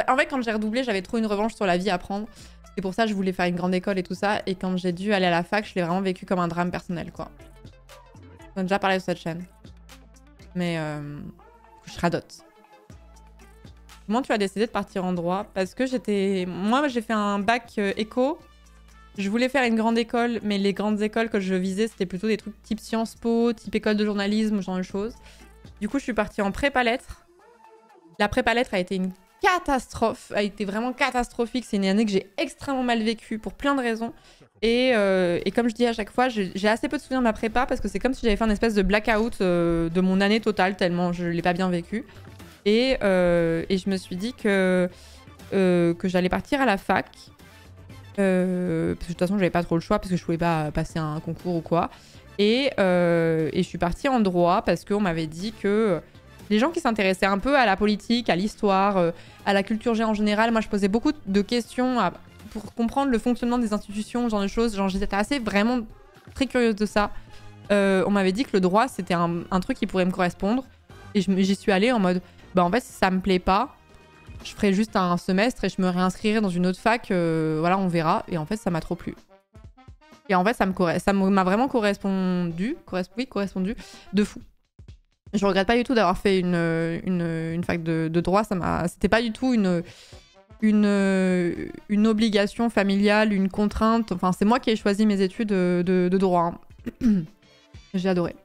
En fait, quand j'ai redoublé, j'avais trop une revanche sur la vie à prendre. C'est pour ça que je voulais faire une grande école et tout ça. Et quand j'ai dû aller à la fac, je l'ai vraiment vécu comme un drame personnel, quoi. On a déjà parlé sur cette chaîne. Mais je radote. Comment tu as décidé de partir en droit? Parce que j'étais... Moi, j'ai fait un bac éco. Je voulais faire une grande école, mais les grandes écoles que je visais, c'était plutôt des trucs type Sciences Po, type école de journalisme, ce genre de choses. Du coup, je suis partie en prépa lettres. La prépa lettres a été une catastrophe, a été vraiment catastrophique. C'est une année que j'ai extrêmement mal vécue pour plein de raisons. Et comme je dis à chaque fois, j'ai assez peu de souvenirs de ma prépa parce que c'est comme si j'avais fait une espèce de blackout de mon année totale, tellement je l'ai pas bien vécu. Et je me suis dit que j'allais partir à la fac. Parce que de toute façon, j'avais pas trop le choix parce que je pouvais pas passer un concours ou quoi. Et je suis partie en droit parce qu'on m'avait dit que les gens qui s'intéressaient un peu à la politique, à l'histoire, à la culture G en général, moi je posais beaucoup de questions pour comprendre le fonctionnement des institutions, ce genre de choses. Genre j'étais assez vraiment très curieuse de ça. On m'avait dit que le droit c'était un truc qui pourrait me correspondre. Et j'y suis allée en mode, bah en fait si ça me plaît pas, je ferai juste un semestre et je me réinscrirai dans une autre fac, voilà, on verra. Et en fait, ça m'a trop plu. Et en fait, ça m'a vraiment correspondu de fou. Je regrette pas du tout d'avoir fait une fac de droit. C'était pas du tout une obligation familiale, une contrainte. Enfin, c'est moi qui ai choisi mes études de droit. Hein. J'ai adoré.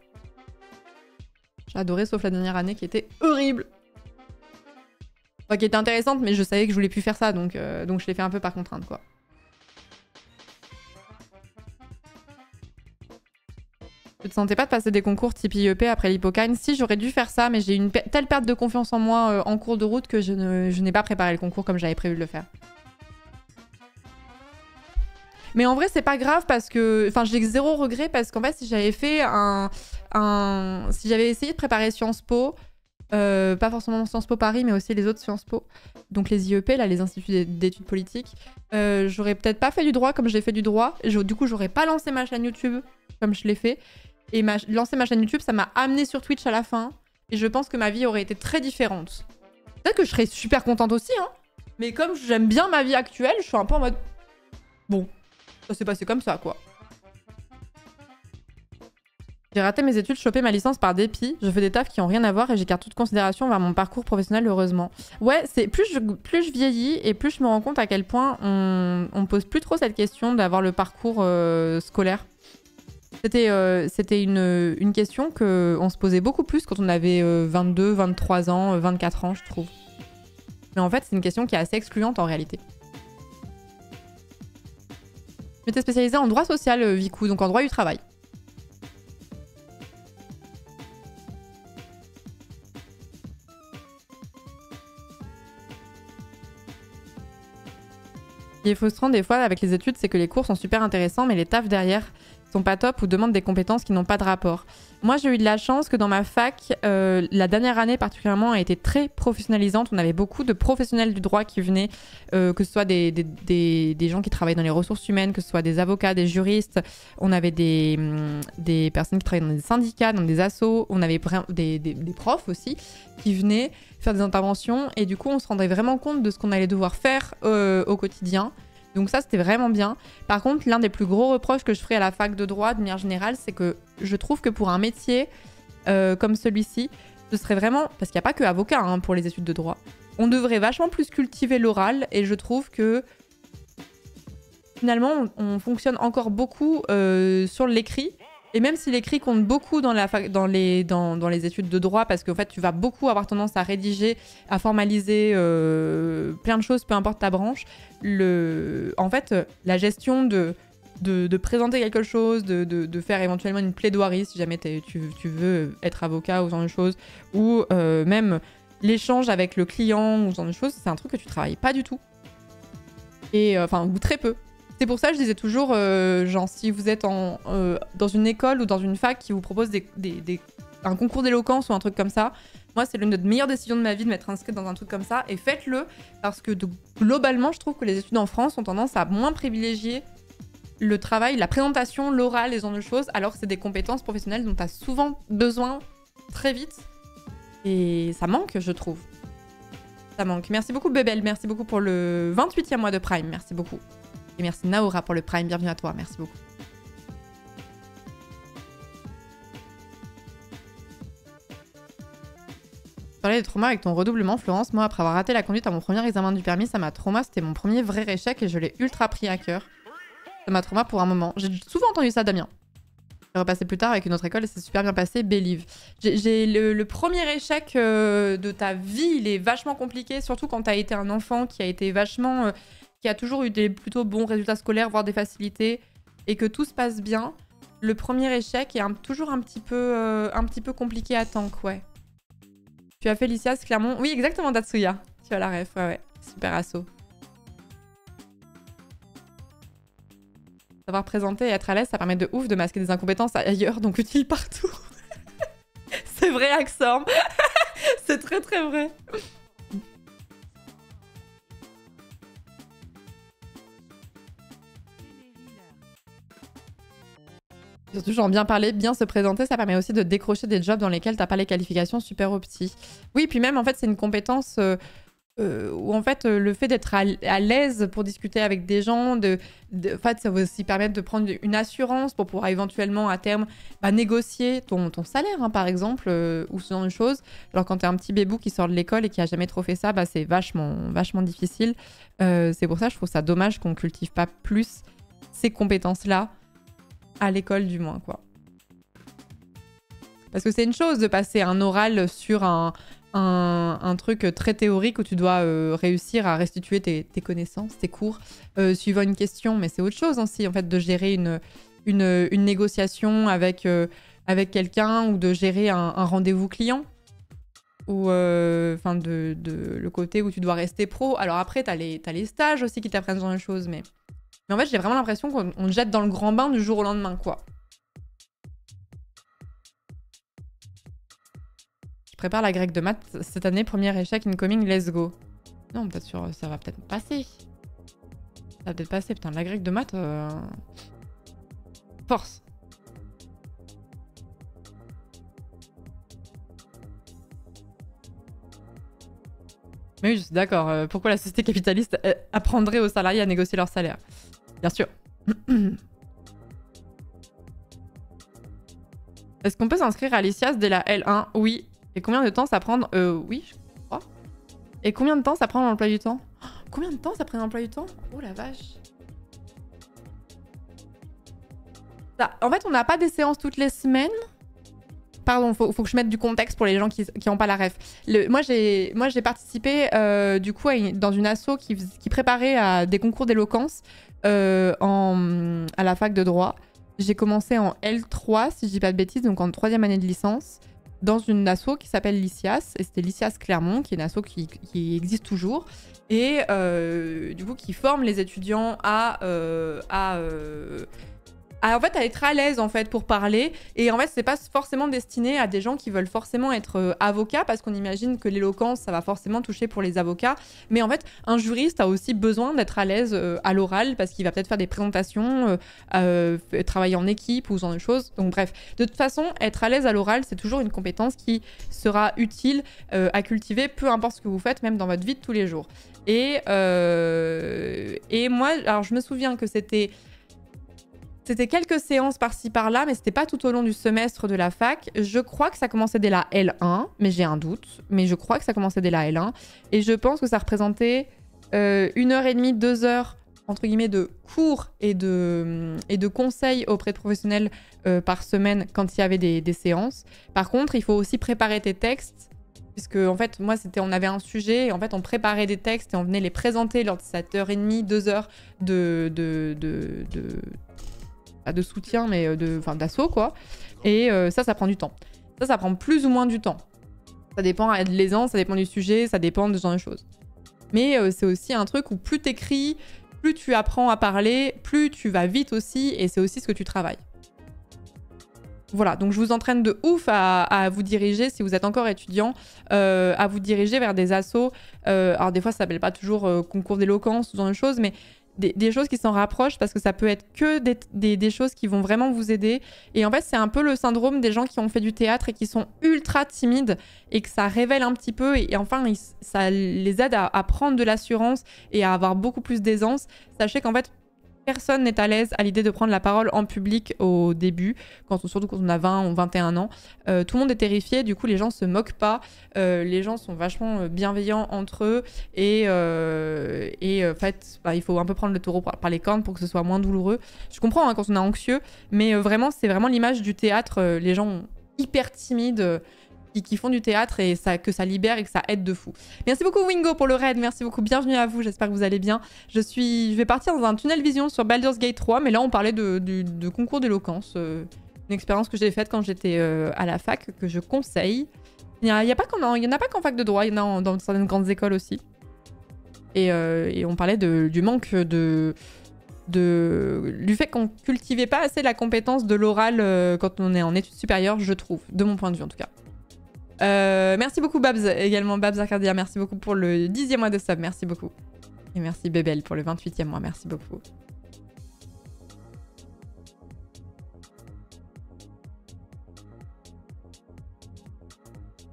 J'ai adoré, sauf la dernière année qui était horrible. Enfin, qui était intéressante, mais je savais que je voulais plus faire ça, donc je l'ai fait un peu par contrainte, quoi. Je te sentais pas de passer des concours type IEP après l'Hippocane? Si, j'aurais dû faire ça, mais j'ai eu une telle perte de confiance en moi en cours de route que je n'ai pas préparé le concours comme j'avais prévu de le faire. Mais en vrai, c'est pas grave parce que... Enfin, j'ai zéro regret parce qu'en fait, si j'avais fait si j'avais essayé de préparer Sciences Po... pas forcément Sciences Po Paris, mais aussi les autres Sciences Po. Donc les IEP, là, les instituts d'études politiques. J'aurais peut-être pas fait du droit comme j'ai fait du droit. Du coup, j'aurais pas lancé ma chaîne YouTube comme je l'ai fait. Et lancer ma chaîne YouTube, ça m'a amené sur Twitch à la fin. Et je pense que ma vie aurait été très différente. Peut-être que je serais super contente aussi, hein. Mais comme j'aime bien ma vie actuelle, je suis un peu en mode... Bon, ça s'est passé comme ça, quoi. J'ai raté mes études, chopé ma licence par dépit. Je fais des tafs qui ont rien à voir et j'écarte toute considération vers mon parcours professionnel, heureusement. Ouais, c'est plus je vieillis et plus je me rends compte à quel point on pose plus trop cette question d'avoir le parcours scolaire. C'était une question qu'on se posait beaucoup plus quand on avait 22, 23 ans, 24 ans, je trouve. Mais en fait, c'est une question qui est assez excluante en réalité. Je m'étais spécialisée en droit social, Vicou, donc en droit du travail. Ce qui est frustrant des fois avec les études, c'est que les cours sont super intéressants, mais les tafs derrière sont pas top ou demandent des compétences qui n'ont pas de rapport. Moi, j'ai eu de la chance que dans ma fac, la dernière année particulièrement a été très professionnalisante. On avait beaucoup de professionnels du droit qui venaient, que ce soit des gens qui travaillent dans les ressources humaines, que ce soit des avocats, des juristes. On avait des personnes qui travaillaient dans des syndicats, dans des assos. On avait des profs aussi qui venaient faire des interventions. Et du coup, on se rendait vraiment compte de ce qu'on allait devoir faire au quotidien. Donc ça, c'était vraiment bien. Par contre, l'un des plus gros reproches que je ferais à la fac de droit, de manière générale, c'est que je trouve que pour un métier comme celui-ci, ce serait vraiment... Parce qu'il n'y a pas que avocat hein, pour les études de droit. On devrait vachement plus cultiver l'oral et je trouve que finalement, on fonctionne encore beaucoup sur l'écrit. Et même si l'écrit compte beaucoup dans les études de droit, parce qu'en fait, tu vas beaucoup avoir tendance à rédiger, à formaliser plein de choses, peu importe ta branche, en fait, la gestion de présenter quelque chose, de faire éventuellement une plaidoirie, si jamais tu veux être avocat ou ce genre de choses, ou même l'échange avec le client ou ce genre de choses, c'est un truc que tu travailles pas du tout. Et enfin, ou très peu. C'est pour ça que je disais toujours, genre, si vous êtes dans une école ou dans une fac qui vous propose un concours d'éloquence ou un truc comme ça, moi, c'est l'une des meilleures décisions de ma vie de m'être inscrite dans un truc comme ça. Et faites-le, parce que globalement, je trouve que les études en France ont tendance à moins privilégier le travail, la présentation, l'oral, les genres de choses, alors que c'est des compétences professionnelles dont tu as souvent besoin très vite. Et ça manque, je trouve. Ça manque. Merci beaucoup, Bebel. Merci beaucoup pour le 28e mois de Prime. Merci beaucoup. Et merci Naora pour le Prime, bienvenue à toi, merci beaucoup. parler des traumas avec ton redoublement, Florence. Moi, après avoir raté la conduite à mon premier examen du permis, ça m'a trauma. C'était mon premier vrai échec et je l'ai ultra pris à cœur. Ça m'a trauma pour un moment. J'ai souvent entendu ça, Damien. J'ai repassé plus tard avec une autre école et c'est super bien passé. Believe. J'ai le premier échec de ta vie, il est vachement compliqué, surtout quand t'as été un enfant qui a été vachement... qui a toujours eu des plutôt bons résultats scolaires, voire des facilités, et que tout se passe bien. Le premier échec est toujours un petit peu compliqué à tank, ouais. Tu as fait Lycias, Clermont. Oui, exactement, Tatsuya. Tu as la ref, ouais. Super assaut. Savoir présenter et être à l'aise, ça permet de ouf de masquer des incompétences ailleurs, donc utile partout. C'est vrai, Axorm. C'est très très vrai. Surtout, j'en bien parler, bien se présenter, ça permet aussi de décrocher des jobs dans lesquels t'as pas les qualifications super opti. Oui, puis même, en fait, c'est une compétence où, en fait, le fait d'être à l'aise pour discuter avec des gens, en fait, ça va aussi permettre de prendre une assurance pour pouvoir éventuellement, à terme, négocier ton salaire, hein, par exemple, ou ce genre de choses. Alors, quand t'es un petit bébou qui sort de l'école et qui a jamais trop fait ça, c'est vachement difficile. C'est pour ça que je trouve ça dommage qu'on cultive pas plus ces compétences-là à l'école du moins, quoi. Parce que c'est une chose de passer un oral sur un truc très théorique où tu dois réussir à restituer tes connaissances, tes cours, suivant une question, mais c'est autre chose aussi, en fait, de gérer une négociation avec quelqu'un ou de gérer un rendez-vous client. Ou enfin le côté où tu dois rester pro. Alors après, t'as les stages aussi qui t'apprennent ce genre de choses, mais en fait, j'ai vraiment l'impression qu'on te jette dans le grand bain du jour au lendemain, quoi. Je prépare la grecque de maths cette année, premier échec incoming, let's go. Non, peut-être ça va peut-être passer. Ça va peut-être passer, putain, la grecque de maths... Force. Mais oui, je suis d'accord. Pourquoi la société capitaliste apprendrait aux salariés à négocier leur salaire? Bien sûr. Est-ce qu'on peut s'inscrire à Lycias dès la L1? Oui. Et combien de temps ça prend? Oui, je crois. Et combien de temps ça prend l'emploi du temps? Combien de temps ça prend l'emploi du temps? Oh la vache. En fait, on n'a pas des séances toutes les semaines. Pardon, faut que je mette du contexte pour les gens qui n'ont pas la ref. Moi, j'ai participé du coup dans une asso qui préparait à des concours d'éloquence à la fac de droit. J'ai commencé en L3, si je dis pas de bêtises, donc en 3e année de licence, dans une asso qui s'appelle Lycias. Et c'était Lycias Clermont, qui est une asso qui existe toujours. Et du coup, qui forme les étudiants en fait, à être à l'aise en fait pour parler. Et en fait, c'est pas forcément destiné à des gens qui veulent forcément être avocats, parce qu'on imagine que l'éloquence, ça va forcément toucher pour les avocats. Mais en fait, un juriste a aussi besoin d'être à l'aise à l'oral, parce qu'il va peut-être faire des présentations, travailler en équipe ou ce genre de choses. Donc bref, de toute façon, être à l'aise à l'oral, c'est toujours une compétence qui sera utile à cultiver, peu importe ce que vous faites, même dans votre vie de tous les jours. Et moi, alors je me souviens que c'était quelques séances par-ci par-là, mais c'était pas tout au long du semestre de la fac. Je crois que ça commençait dès la L1, mais j'ai un doute. Mais je crois que ça commençait dès la L1. Et je pense que ça représentait 1h30, 2 heures, entre guillemets, de cours et de conseils auprès de professionnels par semaine quand il y avait des séances. Par contre, il faut aussi préparer tes textes. Puisque, en fait, moi, on avait un sujet, et en fait, on préparait des textes et on venait les présenter lors de cette 1h30, 2 heures de soutien, mais d'assaut, quoi. Et ça prend du temps. Ça prend plus ou moins du temps. Ça dépend de l'aisance, ça dépend du sujet, ça dépend de ce genre de choses. Mais c'est aussi un truc où plus t'écris, plus tu apprends à parler, plus tu vas vite aussi, et c'est aussi ce que tu travailles. Voilà, donc je vous entraîne de ouf à vous diriger, si vous êtes encore étudiant, à vous diriger vers des assos. Alors des fois, ça s'appelle pas toujours concours d'éloquence, ce genre de choses, mais des choses qui s'en rapprochent, parce que ça peut être que des choses qui vont vraiment vous aider. Et en fait, c'est un peu le syndrome des gens qui ont fait du théâtre et qui sont ultra timides, et que ça révèle un petit peu, et enfin, ça les aide à prendre de l'assurance et à avoir beaucoup plus d'aisance. Sachez qu'en fait, personne n'est à l'aise à l'idée de prendre la parole en public au début, surtout quand on a 20 ou 21 ans. Tout le monde est terrifié, du coup les gens se moquent pas, les gens sont vachement bienveillants entre eux et en fait il faut un peu prendre le taureau par les cornes pour que ce soit moins douloureux. Je comprends hein, quand on est anxieux, mais vraiment c'est vraiment l'image du théâtre, les gens hyper timides qui font du théâtre et que ça libère et que ça aide de fou. Merci beaucoup Wingo pour le raid, merci beaucoup, bienvenue à vous, j'espère que vous allez bien. Je vais partir dans un tunnel vision sur Baldur's Gate 3, mais là on parlait de concours d'éloquence, une expérience que j'ai faite quand j'étais à la fac, que je conseille. Il y en a pas qu'en fac de droit, il y en a dans certaines grandes écoles aussi. Et on parlait du manque du fait qu'on cultivait pas assez la compétence de l'oral quand on est en études supérieures, je trouve, de mon point de vue en tout cas. Merci beaucoup Babs, également Babs Arcadia, merci beaucoup pour le 10e mois de sub, merci beaucoup. Et merci Bébel pour le 28e mois, merci beaucoup.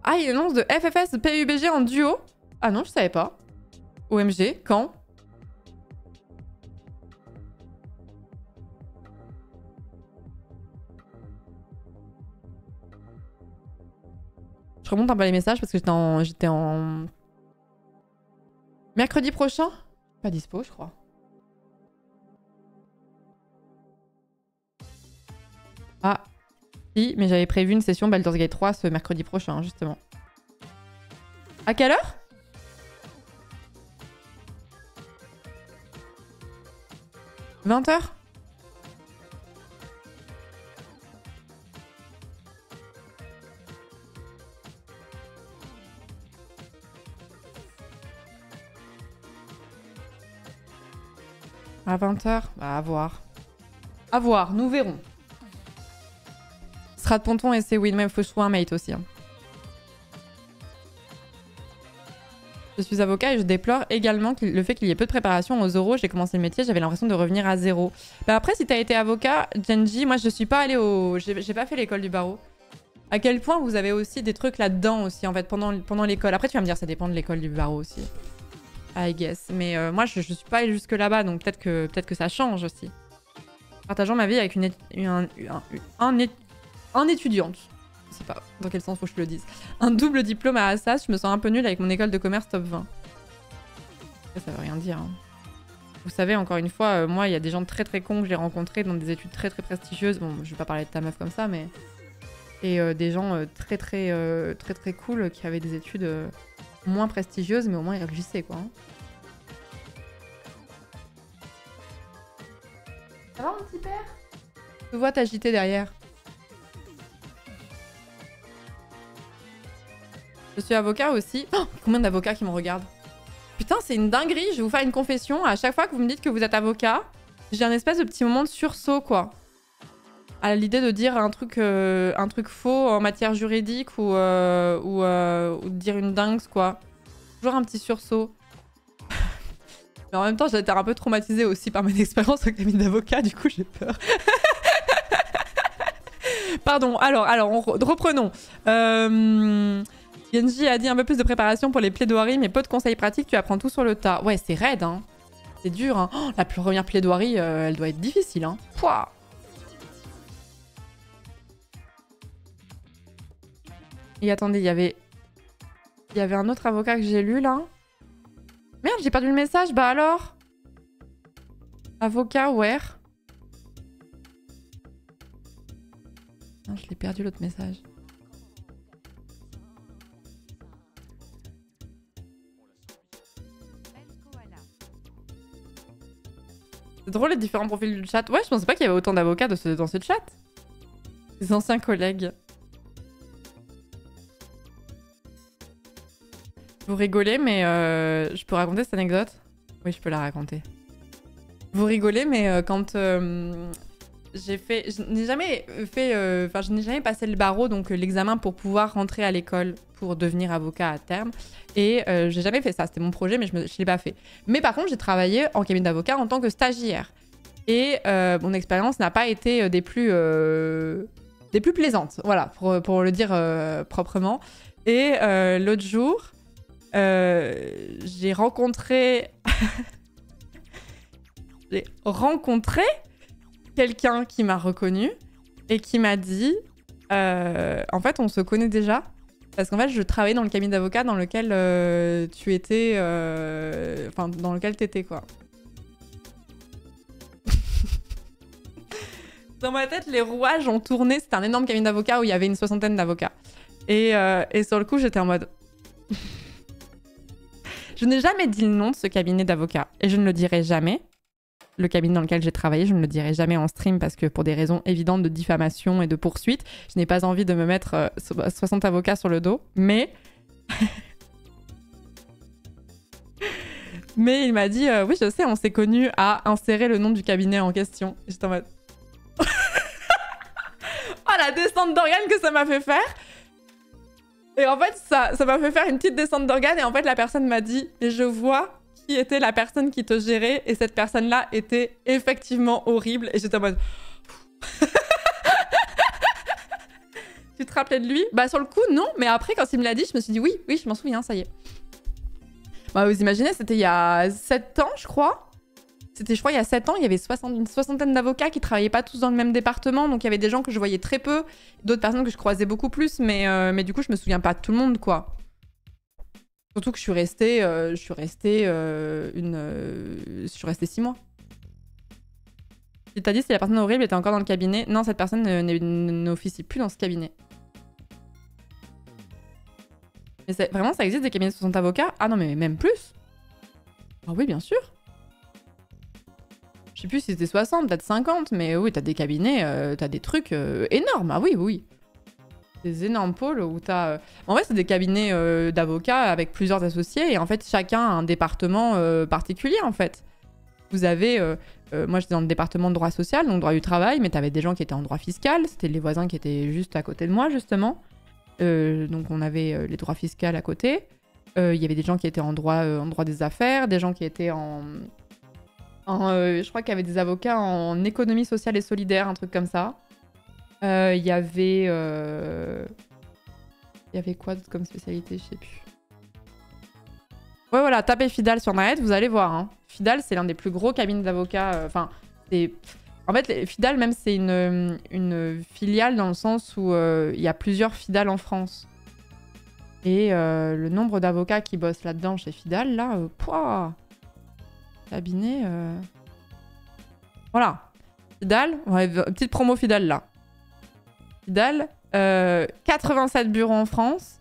Ah, il annonce de FFS PUBG en duo? Ah non, je savais pas. OMG, quand? Je remonte un peu les messages parce que j'étais en... Mercredi prochain? Pas dispo, je crois. Ah, si, mais j'avais prévu une session Baldur's Gate 3 ce mercredi prochain, justement. À quelle heure? « 20h » À 20h? Bah, à voir. À voir, nous verrons. Strat Ponton et c'est win, même faut jouer un mate aussi. Hein. Je suis avocat et je déplore également le fait qu'il y ait peu de préparation aux oraux. J'ai commencé le métier, j'avais l'impression de revenir à zéro. Bah après, si t'as été avocat, Genji, moi je suis pas allée au... J'ai pas fait l'école du barreau. À quel point vous avez aussi des trucs là-dedans aussi, en fait, pendant l'école. Après, tu vas me dire, ça dépend de l'école du barreau aussi. I guess. Mais moi, je suis pas allée jusque là-bas, donc peut-être que ça change aussi. Partageant ma vie avec un étudiante. Je sais pas dans quel sens faut que je le dise. Un double diplôme à Assas, je me sens un peu nulle avec mon école de commerce top 20. Ça veut rien dire. Hein. Vous savez, encore une fois, moi, il y a des gens très très cons que j'ai rencontrés dans des études très très prestigieuses. Bon, je vais pas parler de ta meuf comme ça, mais... Et des gens très très cool qui avaient des études moins prestigieuses, mais au moins ils réussissaient, quoi. Hein. Ça va, mon petit père? Je vois t'agiter derrière. Je suis avocat aussi. Oh, combien d'avocats qui me regardent? Putain, c'est une dinguerie. Je vais vous faire une confession. À chaque fois que vous me dites que vous êtes avocat, j'ai un espèce de petit moment de sursaut, quoi. À l'idée de dire un truc faux en matière juridique ou de dire une dingue, quoi. Toujours un petit sursaut. Mais en même temps, j'ai été un peu traumatisée aussi par mes expériences au cabinet d'avocat, du coup, j'ai peur. Pardon, alors reprenons. Genji a dit un peu plus de préparation pour les plaidoiries, mais peu de conseils pratiques, tu apprends tout sur le tas. Ouais, c'est raide, hein. C'est dur, hein. Oh, la première plaidoirie, elle doit être difficile, hein. Pouah. Et attendez, il y avait un autre avocat que j'ai lu, là. Merde, j'ai perdu le message, bah alors? Avocat, where? Non, je l'ai perdu, l'autre message. C'est drôle les différents profils du chat. Ouais, je pensais pas qu'il y avait autant d'avocats dans ce chat. Des anciens collègues. Vous rigolez, mais je peux raconter cette anecdote? Oui, je peux la raconter. Vous rigolez, mais quand j'ai fait... Je n'ai jamais fait... Enfin, je n'ai jamais passé le barreau, donc l'examen pour pouvoir rentrer à l'école pour devenir avocat à terme. Et j'ai jamais fait ça. C'était mon projet, mais je l'ai pas fait. Mais par contre, j'ai travaillé en cabinet d'avocat en tant que stagiaire. Et mon expérience n'a pas été des plus plaisantes. Voilà, pour le dire proprement. Et l'autre jour... j'ai rencontré j'ai rencontré quelqu'un qui m'a reconnu et qui m'a dit en fait, on se connaît déjà. Parce qu'en fait, je travaillais dans le cabinet d'avocat dans lequel tu étais. Enfin, dans lequel t'étais, quoi. Dans ma tête, les rouages ont tourné. C'était un énorme cabinet d'avocats où il y avait une 60aine d'avocats. Et sur le coup, j'étais en mode. Je n'ai jamais dit le nom de ce cabinet d'avocats. Et je ne le dirai jamais. Le cabinet dans lequel j'ai travaillé, je ne le dirai jamais en stream parce que pour des raisons évidentes de diffamation et de poursuite, je n'ai pas envie de me mettre 60 avocats sur le dos. Mais... Mais il m'a dit, oui, je sais, on s'est connus à insérer le nom du cabinet en question. J'étais en mode... Oh, la descente d'organes que ça m'a fait faire. Et en fait, ça m'a fait faire une petite descente d'organes. Et en fait, la personne m'a dit, mais je vois qui était la personne qui te gérait. Et cette personne-là était effectivement horrible. Et j'étais en mode... Tu te rappelais de lui? Bah sur le coup, non. Mais après, quand il me l'a dit, je me suis dit, oui, je m'en souviens, ça y est. Bah vous imaginez, c'était il y a 7 ans, je crois. C'était, je crois, il y a 7 ans, il y avait une soixantaine d'avocats qui travaillaient pas tous dans le même département. Donc il y avait des gens que je voyais très peu, d'autres personnes que je croisais beaucoup plus. Mais du coup, je me souviens pas de tout le monde, quoi. Surtout que je suis restée 6 mois. Il t'a dit si la personne horrible était encore dans le cabinet. Non, cette personne n'officie plus dans ce cabinet. Mais vraiment, ça existe des cabinets de 60 avocats? Ah non, mais même plus. Ah oui, bien sûr. Je sais plus si c'était 60, peut-être 50, mais oui, t'as des cabinets, t'as des trucs énormes. Ah oui, oui. Des énormes pôles où t'as... En fait, c'est des cabinets d'avocats avec plusieurs associés et en fait, chacun a un département particulier, en fait. Vous avez... moi, j'étais dans le département de droit social, donc droit du travail, mais t'avais des gens qui étaient en droit fiscal. C'était les voisins qui étaient juste à côté de moi, justement. Donc, on avait les droits fiscaux à côté. Il y avait des gens qui étaient en droit des affaires, des gens qui étaient je crois qu'il y avait des avocats en économie sociale et solidaire, un truc comme ça. Il y avait quoi d'autre comme spécialité? Je sais plus. Ouais, voilà, tapez Fidal sur Internet, vous allez voir. Hein. Fidal, c'est l'un des plus gros cabinets d'avocats. Enfin, c'est... En fait, Fidal, même, c'est une filiale dans le sens où il y a plusieurs Fidal en France. Et le nombre d'avocats qui bossent là-dedans chez Fidal, là, pouah, cabinet... Voilà. Fidal, ouais, petite promo Fidal, là. Fidal, 87 bureaux en France,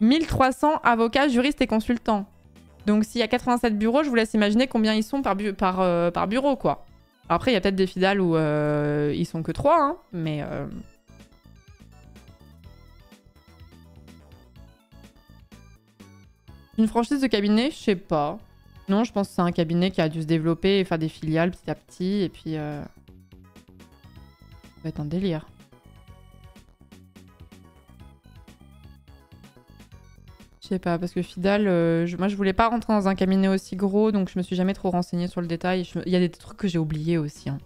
1300 avocats, juristes et consultants. Donc s'il y a 87 bureaux, je vous laisse imaginer combien ils sont par bureau, quoi. Après, il y a peut-être des Fidal où ils sont que 3, hein, mais... Une franchise de cabinet, je sais pas. Non, je pense que c'est un cabinet qui a dû se développer et faire des filiales petit à petit, et puis... Ça va être un délire. Je sais pas, parce que Fidal, moi je voulais pas rentrer dans un cabinet aussi gros, donc je me suis jamais trop renseignée sur le détail. Il y a des trucs que j'ai oubliés aussi. Hein.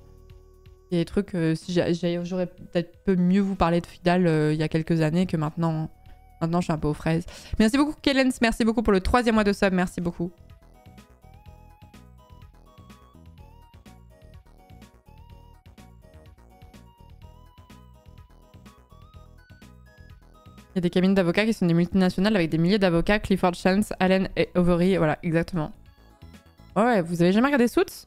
Il y a des trucs, j'aurais peut-être pu mieux vous parler de Fidal il y a quelques années que maintenant. Maintenant je suis un peu aux fraises. Merci beaucoup Kellens, merci beaucoup pour le 3e mois de sub, merci beaucoup. Il y a des cabinets d'avocats qui sont des multinationales avec des milliers d'avocats, Clifford Chance, Allen et Overy, voilà, exactement. Ouais, vous avez jamais regardé Suits?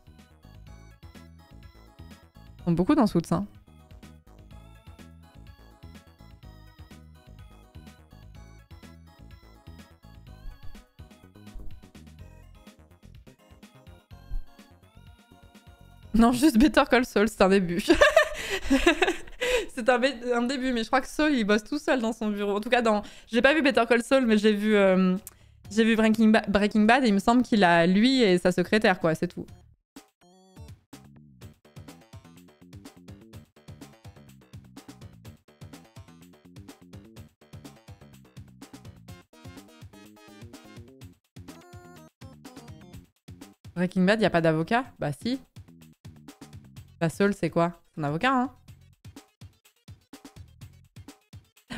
Ils sont beaucoup dans Suits, hein. Non, juste Better Call Saul, c'est un début. C'est un début, mais je crois que Saul, il bosse tout seul dans son bureau. En tout cas, j'ai pas vu Better Call Saul, mais j'ai vu Breaking Bad et il me semble qu'il a lui et sa secrétaire, quoi, c'est tout. Breaking Bad, y a pas d'avocat? Bah si. Bah Saul, c'est quoi? C'est un avocat, hein?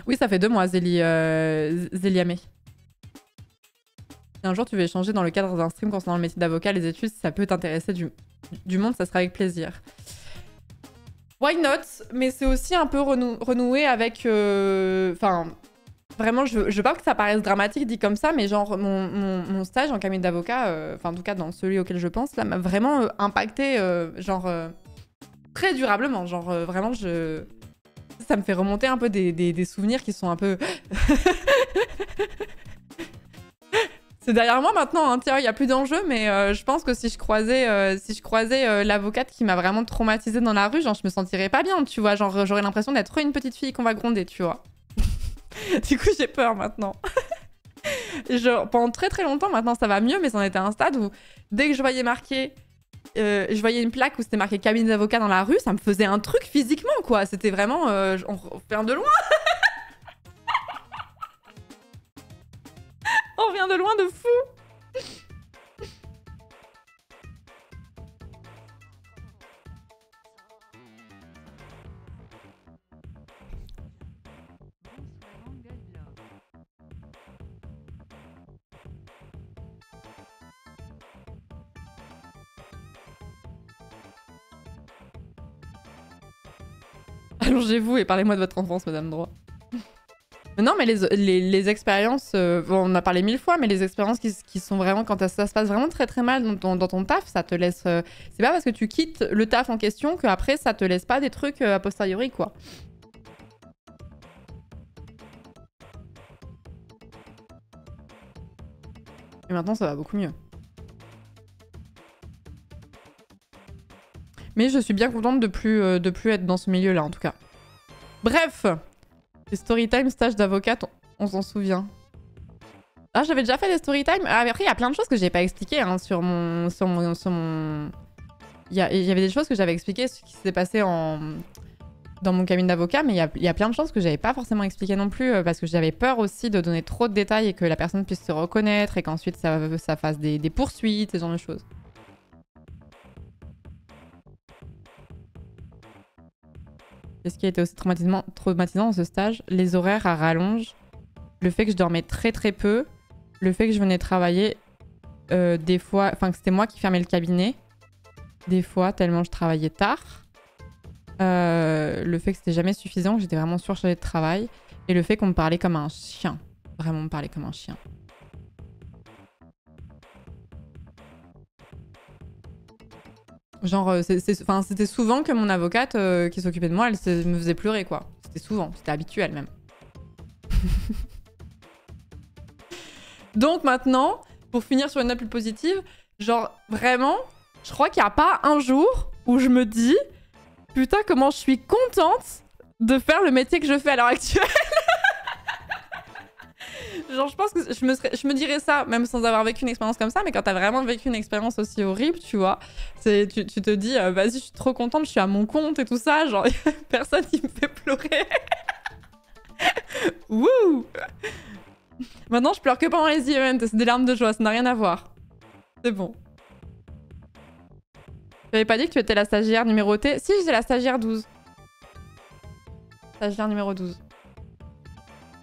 Oui, ça fait 2 mois, Zéliamé. Si un jour tu veux échanger dans le cadre d'un stream concernant le métier d'avocat, les études, ça peut t'intéresser du monde, ça sera avec plaisir. Why not? Mais c'est aussi un peu renouer avec... Enfin, vraiment, je veux pas que ça paraisse dramatique dit comme ça, mais genre mon stage en cabinet d'avocat, enfin en tout cas dans celui auquel je pense, là, m'a vraiment impacté, très durablement. Genre vraiment, ça me fait remonter un peu des souvenirs qui sont un peu... C'est derrière moi maintenant, hein. Tiens, il n'y a plus d'enjeu, mais je pense que si je croisais l'avocate qui m'a vraiment traumatisée dans la rue, genre je me sentirais pas bien, tu vois. Genre j'aurais l'impression d'être une petite fille qu'on va gronder, tu vois. Du coup, j'ai peur maintenant. Pendant très très longtemps, maintenant ça va mieux, mais c'en était un stade où dès que je voyais marqué... je voyais une plaque où c'était marqué cabinet d'avocat dans la rue, ça me faisait un truc physiquement, quoi. C'était vraiment... on revient de loin. On revient de loin de fou. Allongez-vous et parlez-moi de votre enfance, Madame Droit. Non, mais les expériences, bon, on a parlé 1000 fois, mais les expériences qui sont vraiment, quand ça se passe vraiment très très mal dans ton taf, ça te laisse... c'est pas parce que tu quittes le taf en question qu'après ça te laisse pas des trucs a posteriori, quoi. Et maintenant, ça va beaucoup mieux. Mais je suis bien contente de plus être dans ce milieu-là, en tout cas. Bref, les storytime stage d'avocate, on s'en souvient. Ah, j'avais déjà fait des storytime. Ah, mais après, il y a plein de choses que j'ai pas expliquées hein, sur mon... Il y avait des choses que j'avais expliquées, ce qui s'est passé dans mon cabinet d'avocat, mais il y a plein de choses que j'avais pas forcément expliquées non plus, parce que j'avais peur aussi de donner trop de détails et que la personne puisse se reconnaître et qu'ensuite ça fasse des poursuites, ce genre de choses. Qu'est-ce qui a été aussi traumatisant dans ce stage? Les horaires à rallonge, le fait que je dormais très très peu, le fait que je venais travailler des fois, enfin que c'était moi qui fermais le cabinet, des fois tellement je travaillais tard, le fait que c'était jamais suffisant, que j'étais vraiment surchargée de travail, et le fait qu'on me parlait comme un chien, vraiment me parlait comme un chien. Genre, c'était souvent que mon avocate qui s'occupait de moi, elle me faisait pleurer, quoi. C'était souvent, c'était habituel même. Donc maintenant, pour finir sur une note plus positive, genre vraiment, je crois qu'il n'y a pas un jour où je me dis « Putain, comment je suis contente de faire le métier que je fais à l'heure actuelle !» Genre, je pense que je me dirais ça, même sans avoir vécu une expérience comme ça, mais quand t'as vraiment vécu une expérience aussi horrible, tu vois, tu te dis, vas-y, je suis trop contente, je suis à mon compte et tout ça, genre, personne qui me fait pleurer. Wouh! Maintenant, je pleure que pendant les events, c'est des larmes de joie, ça n'a rien à voir. C'est bon. Tu avais pas dit que tu étais la stagiaire numérotée? Si, j'étais la stagiaire 12. Stagiaire numéro 12.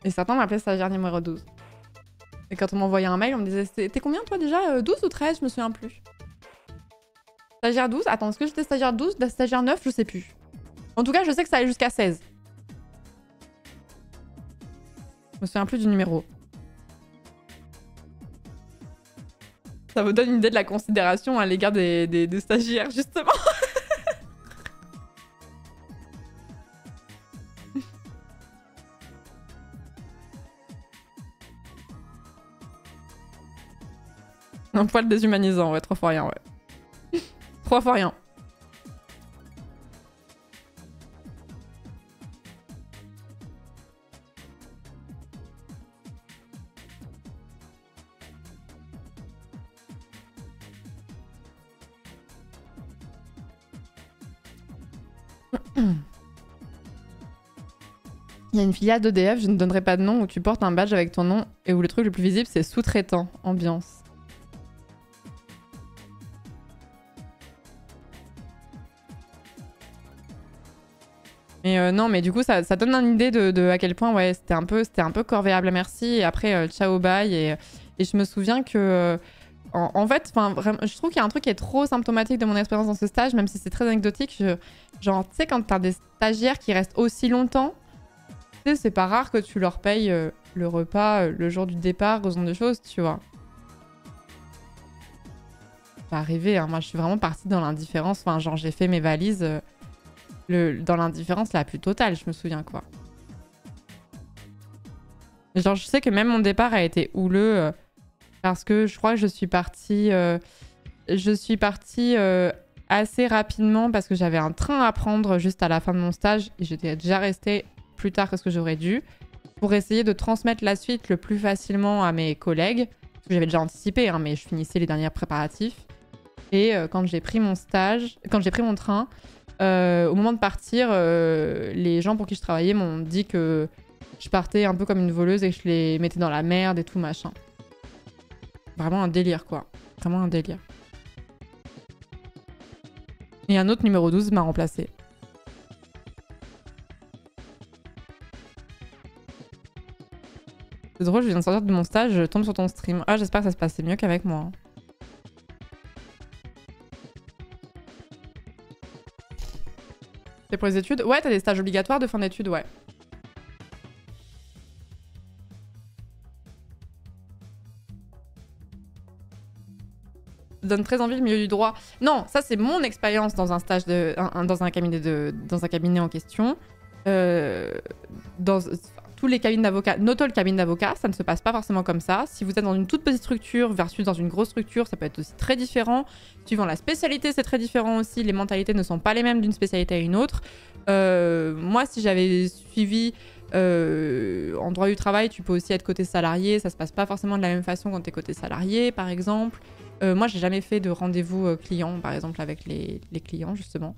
Et certains m'appelaient stagiaire numéro 12. Et quand on m'envoyait un mail, on me disait « T'es combien toi déjà 12 ou 13? Je me souviens plus. » Stagiaire 12? Attends, est-ce que j'étais stagiaire 12? Stagiaire 9? Je sais plus. En tout cas, je sais que ça allait jusqu'à 16. Je me souviens plus du numéro. Ça vous donne une idée de la considération à l'égard des stagiaires, justement. Un poil déshumanisant, ouais, 3 fois rien, ouais. 3 fois rien. Il y a une filiale d'EDF, je ne donnerai pas de nom, où tu portes un badge avec ton nom et où le truc le plus visible c'est sous-traitant, ambiance. Mais non, mais du coup ça donne une idée de à quel point ouais, c'était un peu corvéable à merci et après ciao bye et je me souviens que En fait, vraiment, je trouve qu'il y a un truc qui est trop symptomatique de mon expérience dans ce stage, même si c'est très anecdotique. Genre, tu sais, quand t'as des stagiaires qui restent aussi longtemps, tu sais, c'est pas rare que tu leur payes le repas le jour du départ, ce genre de choses, tu vois. Ça arrivé, hein. Moi, je suis vraiment partie dans l'indifférence. Enfin, genre, j'ai fait mes valises dans l'indifférence la plus totale, je me souviens, quoi. Genre, je sais que même mon départ a été houleux parce que je crois que je suis partie assez rapidement parce que j'avais un train à prendre juste à la fin de mon stage et j'étais déjà restée plus tard que ce que j'aurais dû pour essayer de transmettre la suite le plus facilement à mes collègues. Parce que j'avais déjà anticipé, hein, mais je finissais les derniers préparatifs. Et quand j'ai pris mon train, au moment de partir, les gens pour qui je travaillais m'ont dit que je partais un peu comme une voleuse et que je les mettais dans la merde et tout machin. Vraiment un délire, quoi. Vraiment un délire. Et un autre numéro 12 m'a remplacé. C'est drôle, je viens de sortir de mon stage, je tombe sur ton stream. Ah, j'espère que ça se passait mieux qu'avec moi. C'est pour les études? Ouais, t'as des stages obligatoires de fin d'études, ouais. Ça donne très envie le milieu du droit. Non, ça c'est mon expérience dans un stage dans un cabinet en question. Dans tous les cabinets d'avocats, noto le cabinet d'avocats, ça ne se passe pas forcément comme ça. Si vous êtes dans une toute petite structure versus dans une grosse structure, ça peut être aussi très différent. Suivant la spécialité, c'est très différent aussi. Les mentalités ne sont pas les mêmes d'une spécialité à une autre. Moi, si j'avais suivi en droit du travail, tu peux aussi être côté salarié. Ça se passe pas forcément de la même façon quand tu es côté salarié, par exemple. Moi, j'ai jamais fait de rendez-vous client, par exemple, avec les clients, justement.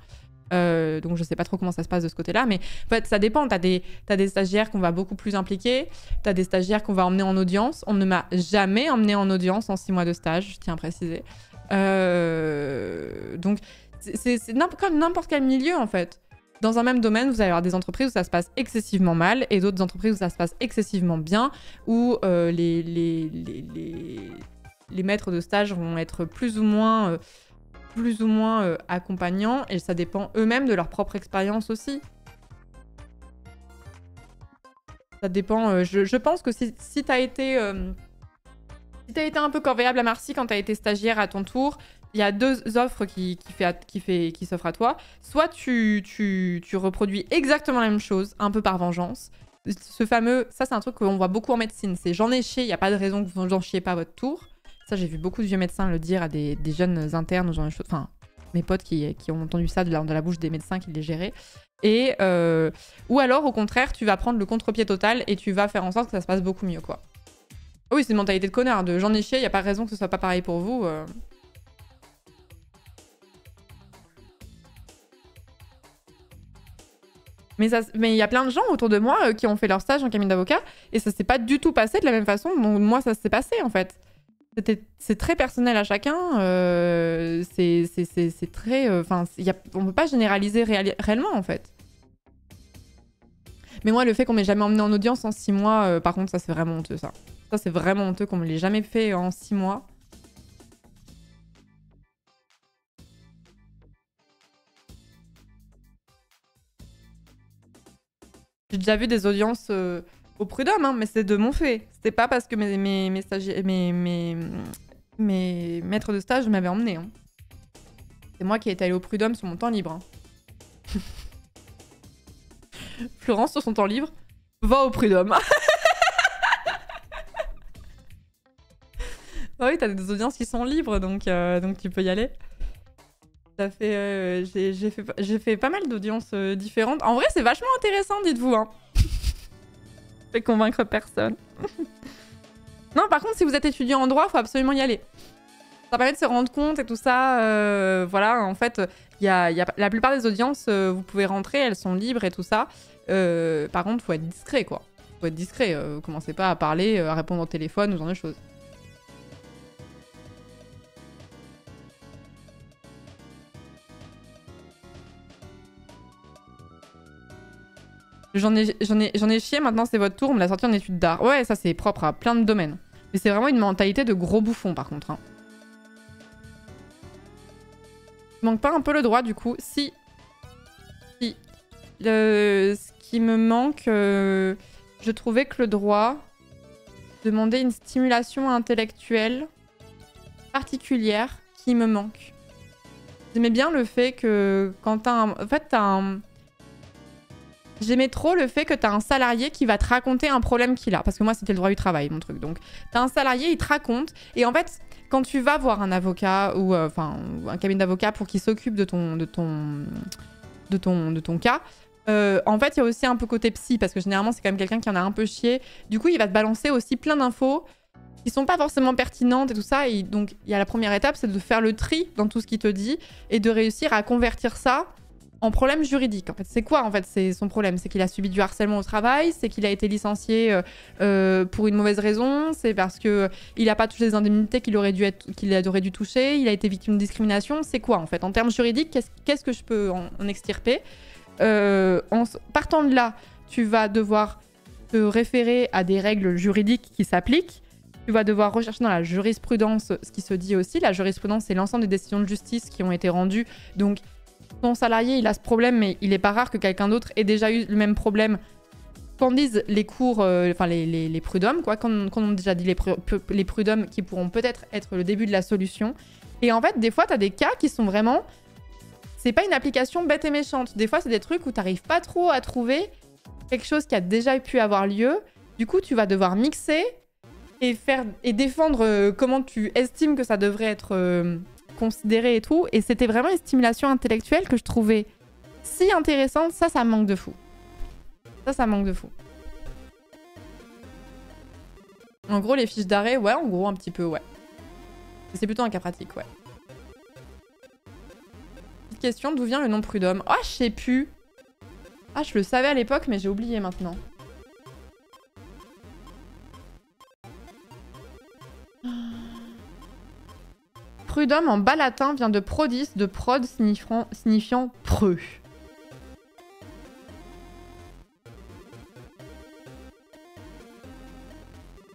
Donc je sais pas trop comment ça se passe de ce côté-là, mais en fait ça dépend. T'as des stagiaires qu'on va beaucoup plus impliquer, t'as des stagiaires qu'on va emmener en audience. On ne m'a jamais emmené en audience en 6 mois de stage, je tiens à préciser. Donc c'est comme n'importe quel milieu en fait. Dans un même domaine, vous allez avoir des entreprises où ça se passe excessivement mal et d'autres entreprises où ça se passe excessivement bien, où les maîtres de stage vont être plus ou moins accompagnants et ça dépend eux-mêmes de leur propre expérience aussi. Ça dépend. Je pense que si t'as été un peu corvéable à Marcy quand t'as été stagiaire à ton tour, il y a deux offres qui s'offrent à toi. Soit tu reproduis exactement la même chose, un peu par vengeance. Ce fameux, ça c'est un truc qu'on voit beaucoup en médecine, c'est j'en ai chié, il n'y a pas de raison que vous n'en chiez pas à votre tour. Ça, j'ai vu beaucoup de vieux médecins le dire à des jeunes internes, genre, enfin, mes potes qui ont entendu ça de la bouche des médecins qui les géraient. Et, ou alors, au contraire, tu vas prendre le contre-pied total et tu vas faire en sorte que ça se passe beaucoup mieux, quoi. Oui, c'est une mentalité de connard, de j'en ai chié, il n'y a pas de raison que ce soit pas pareil pour vous. Mais il y a plein de gens autour de moi qui ont fait leur stage en cabinet d'avocat et ça s'est pas du tout passé de la même façon dont moi ça s'est passé, en fait. C'est très personnel à chacun, c'est très... on peut pas généraliser réellement, en fait. Mais moi, le fait qu'on m'ait jamais emmené en audience en 6 mois, par contre, ça, c'est vraiment honteux, ça. Ça, c'est vraiment honteux qu'on me l'ait jamais fait en 6 mois. J'ai déjà vu des audiences... au prud'homme, hein, mais c'est de mon fait. C'était pas parce que mes maîtres de stage m'avaient emmené. Hein. C'est moi qui étais allée au prud'homme sur mon temps libre. Hein. Florence, sur son temps libre, va au prud'homme. Bah oui, t'as des audiences qui sont libres, donc tu peux y aller. Ça fait, j'ai fait pas mal d'audiences différentes. En vrai, c'est vachement intéressant, dites-vous. Hein. Je vais convaincre personne. Non, par contre, si vous êtes étudiant en droit, faut absolument y aller. Ça permet de se rendre compte et tout ça. Voilà, en fait, la plupart des audiences, vous pouvez rentrer, elles sont libres et tout ça. Par contre, faut être discret, quoi. Faut être discret. Commencez pas à parler, à répondre au téléphone ou ce genre de choses. J'en ai chié, maintenant c'est votre tour, on me l'a sorti en études d'art. Ouais, ça c'est propre à plein de domaines. Mais c'est vraiment une mentalité de gros bouffon par contre. Hein. manque pas un peu le droit du coup? Si. Si. Ce qui me manque, je trouvais que le droit demandait une stimulation intellectuelle particulière qui me manque. J'aimais bien le fait que quand t'as un... En fait, t'as un... J'aimais trop le fait que t'as un salarié qui va te raconter un problème qu'il a. Parce que moi, c'était le droit du travail, mon truc. Donc, t'as un salarié, il te raconte. Et en fait, quand tu vas voir un avocat ou enfin un cabinet d'avocat pour qu'il s'occupe de ton cas, en fait, il y a aussi un peu côté psy. Parce que généralement, c'est quand même quelqu'un qui en a un peu chié. Du coup, il va te balancer aussi plein d'infos qui sont pas forcément pertinentes et tout ça. Et donc, il y a la première étape, c'est de faire le tri dans tout ce qu'il te dit et de réussir à convertir ça en problème juridique. En fait, c'est quoi en fait c'est son problème? C'est qu'il a subi du harcèlement au travail, c'est qu'il a été licencié pour une mauvaise raison, c'est parce que il a pas touché les indemnités qu'il aurait dû toucher, il a été victime de discrimination. C'est quoi en fait en termes juridiques? Qu'est-ce que je peux en extirper? Partant de là, tu vas devoir te référer à des règles juridiques qui s'appliquent. Tu vas devoir rechercher dans la jurisprudence ce qui se dit aussi. La jurisprudence, c'est l'ensemble des décisions de justice qui ont été rendues. Donc, ton salarié, il a ce problème, mais il n'est pas rare que quelqu'un d'autre ait déjà eu le même problème. Qu'en disent les cours, enfin les prud'hommes, quoi, qu'on a déjà dit les prud'hommes qui pourront peut-être être le début de la solution. Et en fait, des fois, tu as des cas qui sont vraiment... C'est pas une application bête et méchante. Des fois, c'est des trucs où tu n'arrives pas trop à trouver quelque chose qui a déjà pu avoir lieu. Du coup, tu vas devoir mixer et défendre comment tu estimes que ça devrait être considéré et tout. Et c'était vraiment une stimulation intellectuelle que je trouvais si intéressante. Ça manque de fou. Ça manque de fou. En gros, les fiches d'arrêt, ouais, en gros, un petit peu, ouais. C'est plutôt un cas pratique, ouais. Petite question, d'où vient le nom prud'homme? Ah, je sais plus. Ah, je le savais à l'époque, mais j'ai oublié maintenant. Prud'homme en bas latin vient de prodis, de prod signifiant preux.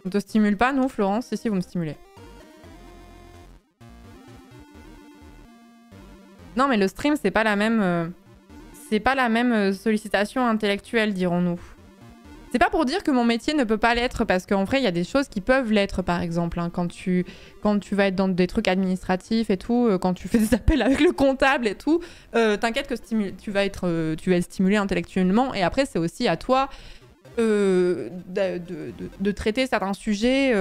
On te stimule pas, nous, Florence? Si, vous me stimulez. Non, mais le stream, c'est pas la même... c'est pas la même sollicitation intellectuelle, dirons-nous. C'est pas pour dire que mon métier ne peut pas l'être, parce qu'en vrai, il y a des choses qui peuvent l'être, par exemple. Hein, quand tu vas être dans des trucs administratifs et tout, quand tu fais des appels avec le comptable et tout, t'inquiète que tu vas être stimulé intellectuellement. Et après, c'est aussi à toi de traiter certains sujets,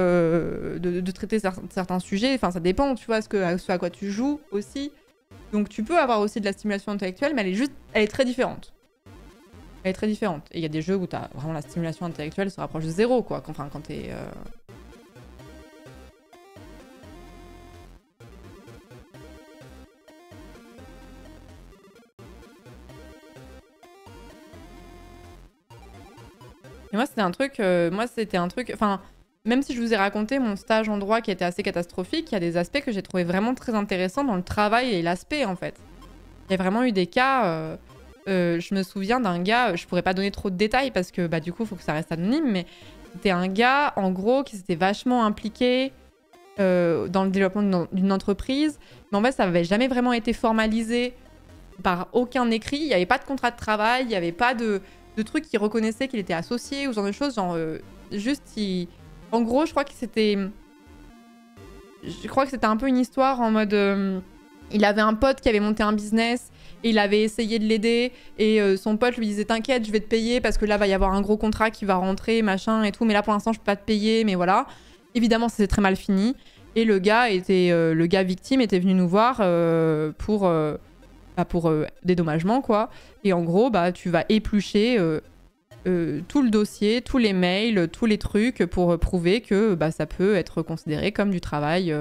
certains sujets. Enfin, ça dépend, tu vois, ce à quoi tu joues aussi. Donc, tu peux avoir aussi de la stimulation intellectuelle, mais elle est très différente. Elle est très différente. Et il y a des jeux où t'as vraiment la stimulation intellectuelle se rapproche de zéro, quoi. Enfin, quand t'es... Et moi, c'était un truc... Enfin, même si je vous ai raconté mon stage en droit qui était assez catastrophique, il y a des aspects que j'ai trouvé vraiment très intéressants dans le travail et l'aspect, en fait. Il y a vraiment eu des cas... je me souviens d'un gars, je pourrais pas donner trop de détails parce que bah, du coup, il faut que ça reste anonyme, mais c'était un gars, en gros, qui s'était vachement impliqué dans le développement d'une entreprise. Mais en fait, ça n'avait jamais vraiment été formalisé par aucun écrit. Il n'y avait pas de contrat de travail, il n'y avait pas de truc qui reconnaissait qu'il était associé ou ce genre de choses. Genre, juste, en gros, je crois que c'était un peu une histoire en mode... il avait un pote qui avait monté un business... Et il avait essayé de l'aider et son pote lui disait t'inquiète je vais te payer parce que là va y avoir un gros contrat qui va rentrer machin et tout mais là pour l'instant je peux pas te payer mais voilà. Évidemment ça s'est très mal fini et le gars victime était venu nous voir pour dédommagement quoi. Et en gros bah tu vas éplucher tout le dossier, tous les mails, tous les trucs pour prouver que bah, ça peut être considéré comme du travail,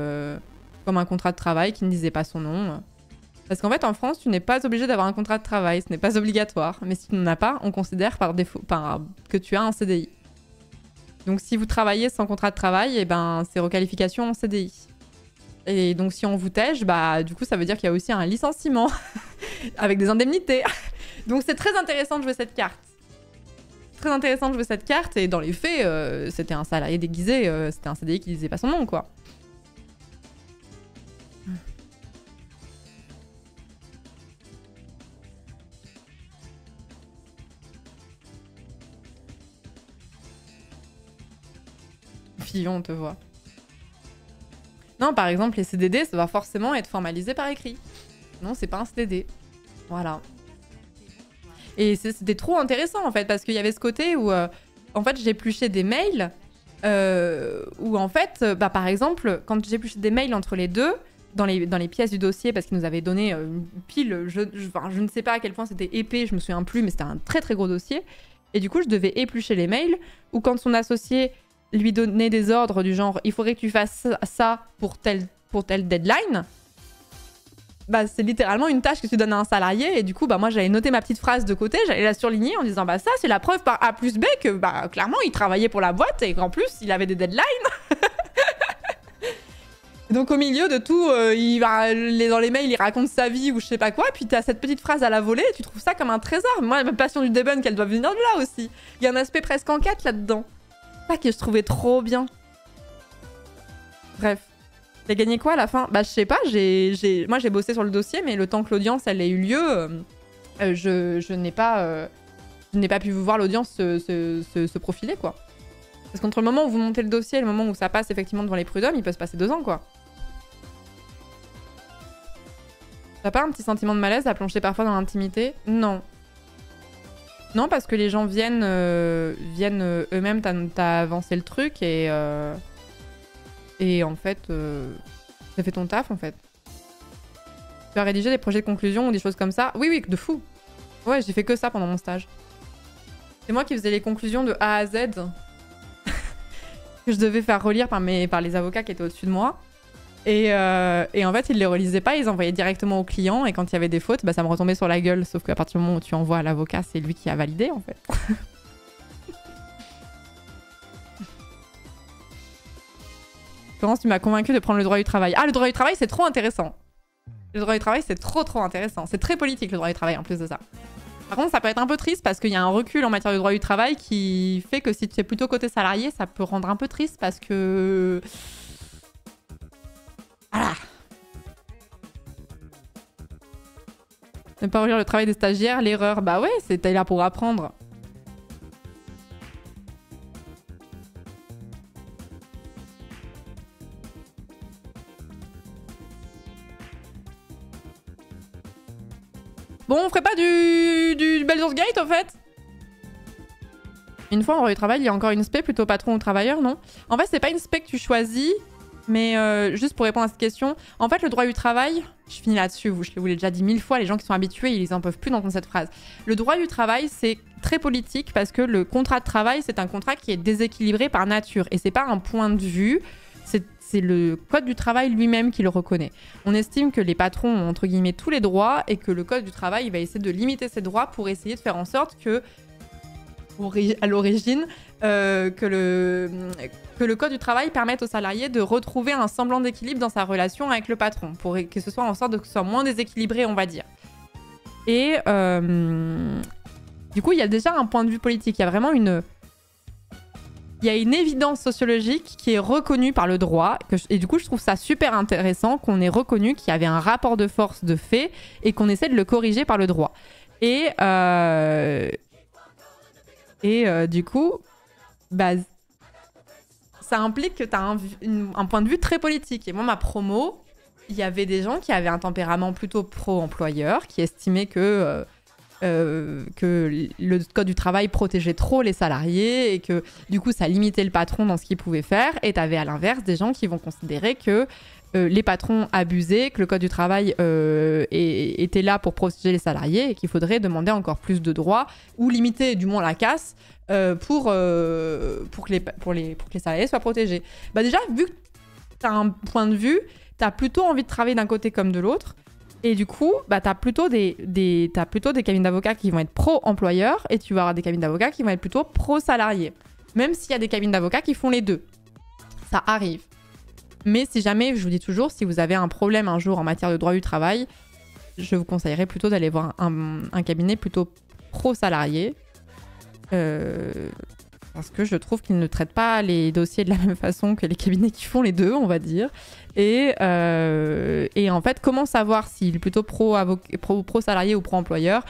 comme un contrat de travail qui ne disait pas son nom. Parce qu'en fait, en France, tu n'es pas obligé d'avoir un contrat de travail. Ce n'est pas obligatoire. Mais si tu n'en as pas, on considère par défaut que tu as un CDI. Donc, si vous travaillez sans contrat de travail, eh ben, c'est requalification en CDI. Et donc, si on vous tège, bah, du coup, ça veut dire qu'il y a aussi un licenciement avec des indemnités. Donc, c'est très intéressant de jouer cette carte. Très intéressant de jouer cette carte. Et dans les faits, c'était un salarié déguisé. C'était un CDI qui ne disait pas son nom, quoi. Fillon, on te voit. Non, par exemple, les CDD, ça doit forcément être formalisé par écrit. Non, c'est pas un CDD. Voilà. Et c'était trop intéressant, en fait, parce qu'il y avait ce côté où, en fait, j'épluchais des mails, où, en fait, bah, par exemple, quand j'épluchais des mails entre les deux, dans les pièces du dossier, parce qu'ils nous avaient donné une pile, je ne sais pas à quel point c'était épais, je me souviens plus, mais c'était un très très gros dossier. Et du coup, je devais éplucher les mails, où quand son associé lui donnait des ordres du genre « il faudrait que tu fasses ça pour tel deadline », bah, c'est littéralement une tâche que tu donnes à un salarié. Et du coup, bah, moi, j'allais noter ma petite phrase de côté, j'allais la surligner en disant bah, « ça, c'est la preuve par A plus B que bah, clairement, il travaillait pour la boîte et qu'en plus, il avait des deadlines. » Donc au milieu de tout, dans les mails, il raconte sa vie ou je sais pas quoi, puis t'as cette petite phrase à la volée et tu trouves ça comme un trésor. Moi, ma passion du debunk, elle doit venir de là aussi. Il y a un aspect presque enquête là-dedans. Ça que je trouvais trop bien. Bref. J'ai gagné quoi à la fin? Bah je sais pas, moi j'ai bossé sur le dossier, mais le temps que l'audience elle ait eu lieu, je n'ai pas pu voir l'audience se profiler quoi. Parce qu'entre le moment où vous montez le dossier et le moment où ça passe effectivement devant les prud'hommes, il peut se passer 2 ans quoi. T'as pas un petit sentiment de malaise à plonger parfois dans l'intimité? Non. Non, parce que les gens viennent eux-mêmes t'as avancé le truc et en fait, t'as fait ton taf en fait. Tu as rédigé des projets de conclusion ou des choses comme ça? Oui, oui, de fou. Ouais, j'ai fait que ça pendant mon stage. C'est moi qui faisais les conclusions de A à Z. Que je devais faire relire par les avocats qui étaient au-dessus de moi. Et en fait, ils les relisaient pas, ils envoyaient directement au client. Et quand il y avait des fautes, bah, ça me retombait sur la gueule. Sauf qu'à partir du moment où tu envoies à l'avocat, c'est lui qui a validé, en fait. Florence, tu m'as convaincu de prendre le droit du travail. Ah, le droit du travail, c'est trop intéressant. Le droit du travail, c'est trop intéressant. C'est très politique, le droit du travail, en plus de ça. Par contre, ça peut être un peu triste parce qu'il y a un recul en matière de droit du travail qui fait que si tu es plutôt côté salarié, ça peut rendre un peu triste parce que... Voilà. Ne pas relire le travail des stagiaires, l'erreur. Bah ouais, t'es là pour apprendre. Bon, on ferait pas du Baldur's Gate, en fait? Une fois, en droit du travail, il y a encore une spé plutôt patron ou travailleur, non? En fait, c'est pas une spé que tu choisis, mais juste pour répondre à cette question, en fait, le droit du travail, je finis là-dessus, je vous l'ai déjà dit 1000 fois, les gens qui sont habitués, ils en peuvent plus d'entendre cette phrase. Le droit du travail, c'est très politique parce que le contrat de travail, c'est un contrat qui est déséquilibré par nature. Et c'est pas un point de vue, c'est le code du travail lui-même qui le reconnaît. On estime que les patrons ont entre guillemets tous les droits et que le code du travail il va essayer de limiter ces droits pour essayer de faire en sorte que, à l'origine, que le code du travail permette aux salariés de retrouver un semblant d'équilibre dans sa relation avec le patron, pour que ce soit en sorte de que ce soit moins déséquilibré, on va dire. Et du coup, il y a déjà un point de vue politique, il y a vraiment une évidence sociologique qui est reconnue par le droit. Et du coup, je trouve ça super intéressant qu'on ait reconnu qu'il y avait un rapport de force de fait et qu'on essaie de le corriger par le droit. Et du coup, bah, ça implique que tu as un point de vue très politique. Et moi, ma promo, il y avait des gens qui avaient un tempérament plutôt pro-employeur, qui estimaient que le code du travail protégeait trop les salariés et que du coup ça limitait le patron dans ce qu'il pouvait faire. Et t'avais à l'inverse des gens qui vont considérer que les patrons abusaient, que le code du travail était là pour protéger les salariés et qu'il faudrait demander encore plus de droits ou limiter du moins la casse pour que les salariés soient protégés. Bah déjà, vu que t'as un point de vue, t'as plutôt envie de travailler d'un côté comme de l'autre. Et du coup, bah, t'as plutôt des cabines d'avocats qui vont être pro-employeurs et tu vas avoir des cabines d'avocats qui vont être plutôt pro-salariés. Même s'il y a des cabines d'avocats qui font les deux. Ça arrive. Mais si jamais, je vous dis toujours, si vous avez un problème un jour en matière de droit du travail, je vous conseillerais plutôt d'aller voir un cabinet plutôt pro-salarié. Parce que je trouve qu'ils ne traitent pas les dossiers de la même façon que les cabinets qui font les deux, on va dire. Et en fait, comment savoir s'il est plutôt pro-salarié ou pro-employeur?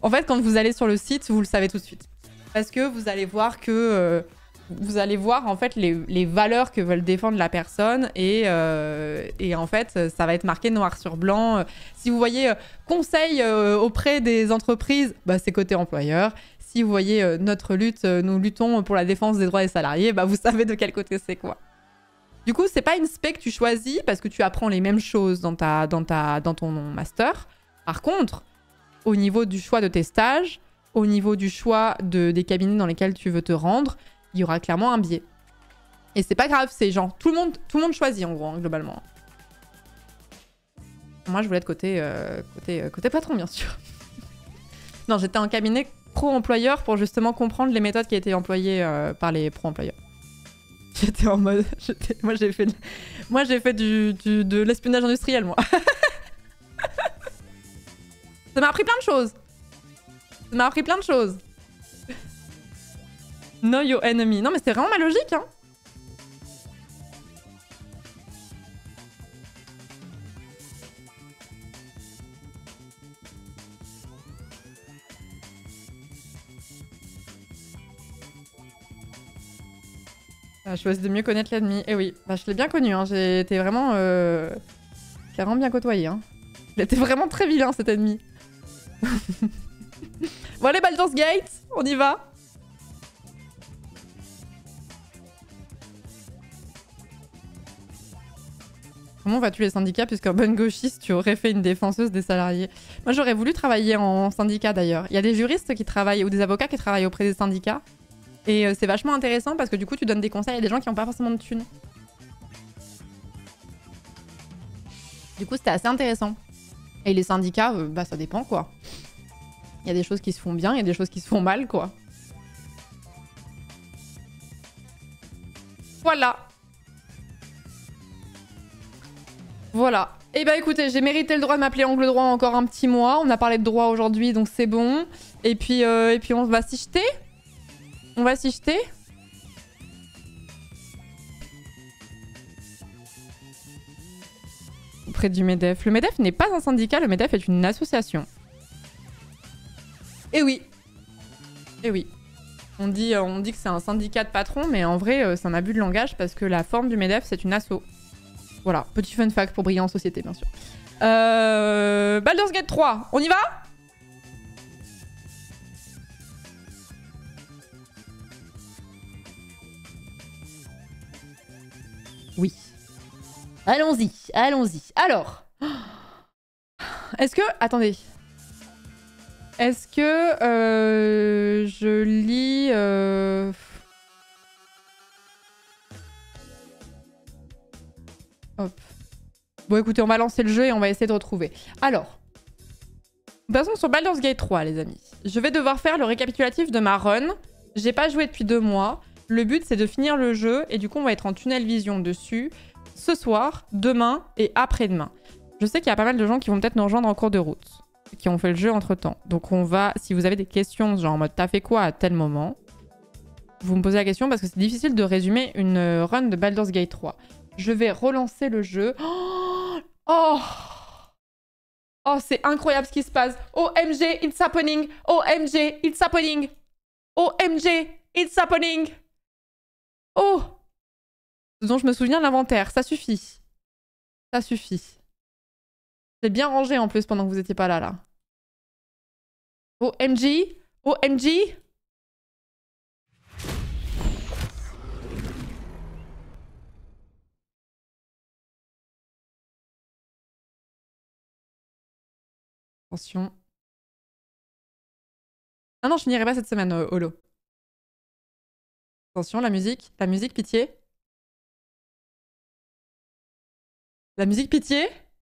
En fait, quand vous allez sur le site, vous le savez tout de suite. Parce que vous allez voir que vous allez voir en fait les valeurs que veulent défendre la personne et en fait ça va être marqué noir sur blanc. Si vous voyez conseil auprès des entreprises, bah, c'est côté employeur. Si vous voyez notre lutte, nous luttons pour la défense des droits des salariés, bah, vous savez de quel côté c'est quoi. Du coup, c'est pas une spé que tu choisis parce que tu apprends les mêmes choses dans ton master. Par contre, au niveau du choix de tes stages, au niveau du choix des cabinets dans lesquels tu veux te rendre, il y aura clairement un biais. Et c'est pas grave, c'est genre tout le monde choisit en gros, hein, globalement. Moi, je voulais être côté patron, bien sûr. Non, j'étais en cabinet pro-employeur pour justement comprendre les méthodes qui étaient employées par les pro-employeurs. J'étais en mode... Moi, j'ai fait de l'espionnage industriel, moi. Ça m'a appris plein de choses. Ça m'a appris plein de choses. Know your enemy. Non, mais c'est vraiment ma logique, hein. Ah, choisis de mieux connaître l'ennemi. Eh oui, bah, je l'ai bien connu, hein. J'ai été vraiment... clairement bien côtoyé, hein. Il était vraiment très vilain, cet ennemi. Bon, allez, Baldur's Gate, on y va. Comment vas-tu les syndicats, puisqu'en bonne gauchiste, tu aurais fait une défenseuse des salariés? Moi, j'aurais voulu travailler en syndicat, d'ailleurs. Il y a des juristes qui travaillent, ou des avocats qui travaillent auprès des syndicats. Et c'est vachement intéressant, parce que du coup, tu donnes des conseils à des gens qui n'ont pas forcément de thunes. Du coup, c'était assez intéressant. Et les syndicats, bah, ça dépend, quoi. Il y a des choses qui se font bien, il y a des choses qui se font mal, quoi. Voilà. Voilà. Et bah écoutez, j'ai mérité le droit de m'appeler Angle Droit encore un petit mois. On a parlé de droit aujourd'hui, donc c'est bon. Et puis on va s'y jeter. On va s'y jeter. Auprès du MEDEF. Le MEDEF n'est pas un syndicat, le MEDEF est une association. Eh oui. Eh oui. On dit que c'est un syndicat de patrons, mais en vrai, c'est un abus de langage parce que la forme du MEDEF, c'est une asso. Voilà, petit fun fact pour briller en société, bien sûr. Baldur's Gate 3, on y va? Oui. Allons-y, allons-y. Alors, est-ce que... Attendez. Est-ce que je lis... Hop. Bon, écoutez, on va lancer le jeu et on va essayer de retrouver. Alors, passons sur Baldur's Gate 3, les amis. Je vais devoir faire le récapitulatif de ma run. J'ai pas joué depuis 2 mois. Le but, c'est de finir le jeu et du coup, on va être en tunnel vision dessus ce soir, demain et après-demain. Je sais qu'il y a pas mal de gens qui vont peut-être nous rejoindre en cours de route, qui ont fait le jeu entre-temps. Donc, on va... Si vous avez des questions, genre en mode « t'as fait quoi à tel moment ?» Vous me posez la question parce que c'est difficile de résumer une run de Baldur's Gate 3. Je vais relancer le jeu. Oh, oh, c'est incroyable ce qui se passe. OMG, it's happening. OMG, it's happening. OMG, it's happening. Oh, ce dont je me souviens de l'inventaire. Ça suffit. Ça suffit. J'ai bien rangé en plus pendant que vous étiez pas là. OMG, OMG. Attention. Ah non, je finirai pas cette semaine, Holo. Attention, la musique, pitié. La musique, pitié.